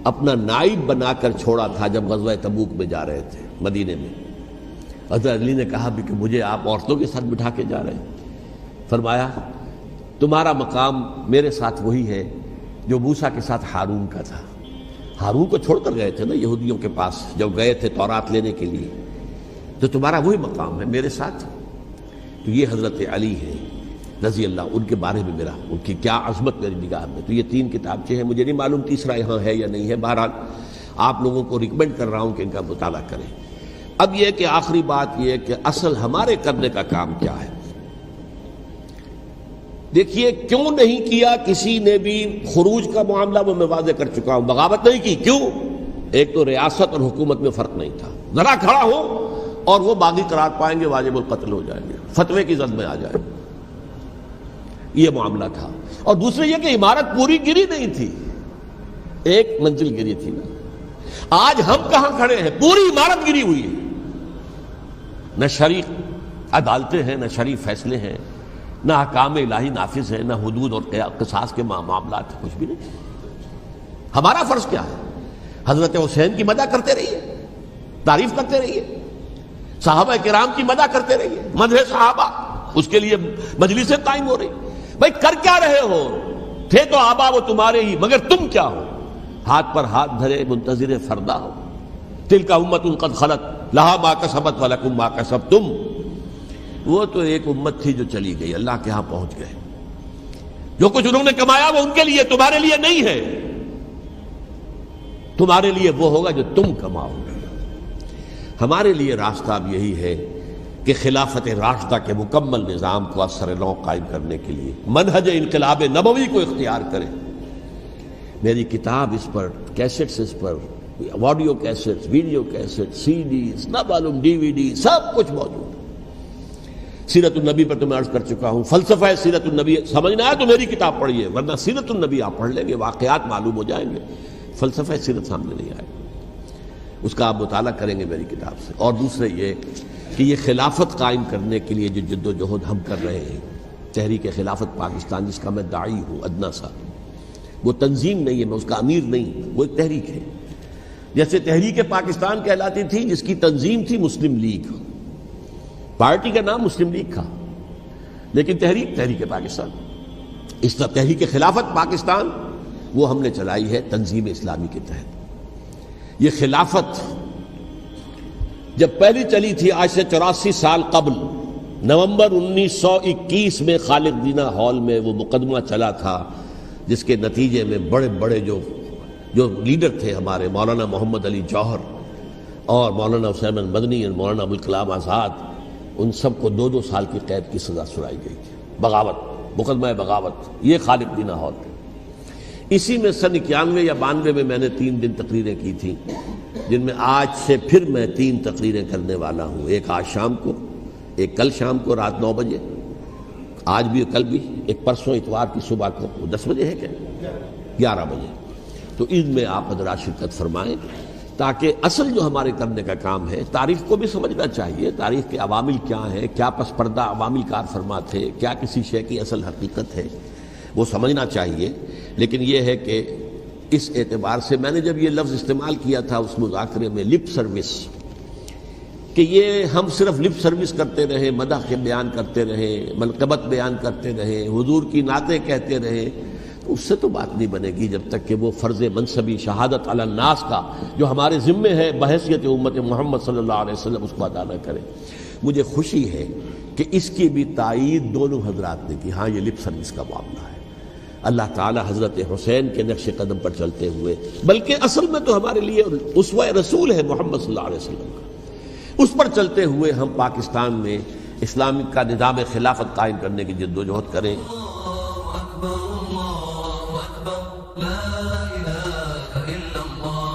اپنا نائب بنا کر چھوڑا تھا جب غزوہ تبوک میں جا رہے تھے مدینے میں۔ حضرت علی نے کہا بھی کہ مجھے آپ عورتوں کے ساتھ بٹھا کے جا رہے ہیں۔ فرمایا تمہارا مقام میرے ساتھ وہی ہے جو موسیٰ کے ساتھ ہارون کا تھا۔ ہارون کو چھوڑ کر گئے تھے نا یہودیوں کے پاس جب گئے تھے تورات لینے کے لیے، تو تمہارا وہی مقام ہے میرے ساتھ۔ تو یہ حضرت علی ہے رضی اللہ، ان کے بارے میں میرا، ان کی کیا عظمت میری نگاہ میں۔ تو یہ 3 کتابچے ہیں، مجھے نہیں معلوم تیسرا یہاں ہے یا نہیں ہے، بہرحال آپ لوگوں کو ریکمینڈ کر رہا ہوں کہ ان کا مطالعہ کریں۔ اب یہ کہ آخری بات یہ کہ اصل ہمارے کرنے کا کام کیا ہے۔ دیکھیے کیوں نہیں کیا کسی نے بھی خروج کا معاملہ، وہ میں واضح کر چکا ہوں، بغاوت نہیں کی۔ کیوں؟ ایک تو ریاست اور حکومت میں فرق نہیں تھا، ذرا کھڑا ہو اور وہ باغی قرار پائیں گے، واجب القتل ہو جائیں گے، فتوے کی زد میں آ جائے، یہ معاملہ تھا۔ اور دوسرے یہ کہ عمارت پوری گری نہیں تھی، ایک منزل گری تھی نا۔ آج ہم کہاں کھڑے ہیں؟ پوری عمارت گری ہوئی ہے، نہ شرعی عدالتیں ہیں، نہ شرعی فیصلے ہیں، نہ احکام الہی نافذ ہے، نہ حدود اور قصاص کے معاملات، کچھ بھی نہیں۔ ہمارا فرض کیا ہے؟ حضرت حسین کی مدح کرتے رہیے، تعریف کرتے رہیے، صحابہ کرام کی مدح کرتے رہیے، مدح صحابہ، اس کے لیے مجلسیں قائم ہو رہی۔ بھائی کر کیا رہے ہو؟ تھے تو آبا وہ تمہارے ہی، مگر تم کیا ہو؟ ہاتھ پر ہاتھ دھرے منتظر فردا ہو۔ تلک امت قد خلت لہا ما کسبت ولکم ما کسبتم۔ وہ تو ایک امت تھی جو چلی گئی، اللہ کے ہاں پہنچ گئے، جو کچھ انہوں نے کمایا وہ ان کے لیے، تمہارے لیے نہیں ہے، تمہارے لیے وہ ہوگا جو تم کماؤ گے۔ ہمارے لیے راستہ اب یہی ہے کہ خلافت راشدہ کے مکمل نظام کو اثر نو قائم کرنے کے لیے منہج انقلاب نبوی کو اختیار کریں۔ میری کتاب اس پر، کیسٹس اس پر، آڈیو کیسٹس، ویڈیو کیسٹ، سی ڈیز، نہ معلوم ڈی وی ڈی، سب کچھ موجود ہے۔ سیرت النبی پر تو میں عرض کر چکا ہوں، فلسفہ سیرت النبی سمجھنا ہے تو میری کتاب پڑھیے، ورنہ سیرت النبی آپ پڑھ لیں گے، واقعات معلوم ہو جائیں گے، فلسفہ سیرت سامنے نہیں آئے گا، اس کا آپ مطالعہ کریں گے میری کتاب سے۔ اور دوسرے یہ کہ یہ خلافت قائم کرنے کے لیے جو جد و جہد ہم کر رہے ہیں، تحریک خلافت پاکستان جس کا میں داعی ہوں ادنا سا، وہ تنظیم نہیں ہے، میں اس کا امیر نہیں، وہ ایک تحریک ہے۔ جیسے تحریک پاکستان کہلاتی تھی، جس کی تنظیم تھی مسلم لیگ، پارٹی کا نام مسلم لیگ تھا، لیکن تحریک پاکستان۔ اس طرح تحریک خلافت پاکستان وہ ہم نے چلائی ہے تنظیم اسلامی کے تحت۔ یہ خلافت جب پہلی چلی تھی آج سے 84 سال قبل، نومبر 1921 میں خالد دینا ہال میں وہ مقدمہ چلا تھا، جس کے نتیجے میں بڑے بڑے جو لیڈر تھے ہمارے، مولانا محمد علی جوہر اور مولانا حسین مدنی اور مولانا ابوالکلام آزاد، ان سب کو 2 سال کی قید کی سزا سنائی گئی تھی، بغاوت، مقدمہ بغاوت، یہ خالد دینا ہال تھے۔ اسی میں سن 91 یا 92 میں نے 3 دن تقریریں کی تھیں، جن میں آج سے پھر میں 3 تقریریں کرنے والا ہوں، ایک آج شام کو، ایک کل شام کو رات 9 بجے، آج بھی کل بھی، ایک پرسوں اتوار کی صبح کو 10 بجے ہے کیا 11 بجے۔ تو ان میں آپ حضرات شرکت فرمائیں، تاکہ اصل جو ہمارے کرنے کا کام ہے، تاریخ کو بھی سمجھنا چاہیے، تاریخ کے عوامل کیا ہیں، کیا پس پردہ عوامل کار فرما تھے، کیا کسی شے کی اصل حقیقت ہے، وہ سمجھنا چاہیے۔ لیکن یہ ہے کہ اس اعتبار سے میں نے جب یہ لفظ استعمال کیا تھا اس مذاکرے میں، لپ سروس، کہ یہ ہم صرف لپ سروس کرتے رہے، مدح کے بیان کرتے رہے، منقبت بیان کرتے رہے، حضور کی نعتیں کہتے رہے، تو اس سے تو بات نہیں بنے گی جب تک کہ وہ فرض منصبی شہادت علی الناس کا جو ہمارے ذمے ہے بحیثیت امت محمد صلی اللہ علیہ وسلم، اس کو ادا نہ کرے۔ مجھے خوشی ہے کہ اس کی بھی تائید دونوں حضرات نے کی، ہاں یہ لپ سروس کا معاملہ ہے۔ اللہ تعالی حضرت حسین کے نقش قدم پر چلتے ہوئے، بلکہ اصل میں تو ہمارے لیے اسوہ رسول ہے محمد صلی اللہ علیہ وسلم کا، اس پر چلتے ہوئے ہم پاکستان میں اسلام کا نظام خلافت قائم کرنے کی جد و جہد کریں۔ اللہ اکبر، لا الہ الا اللہ۔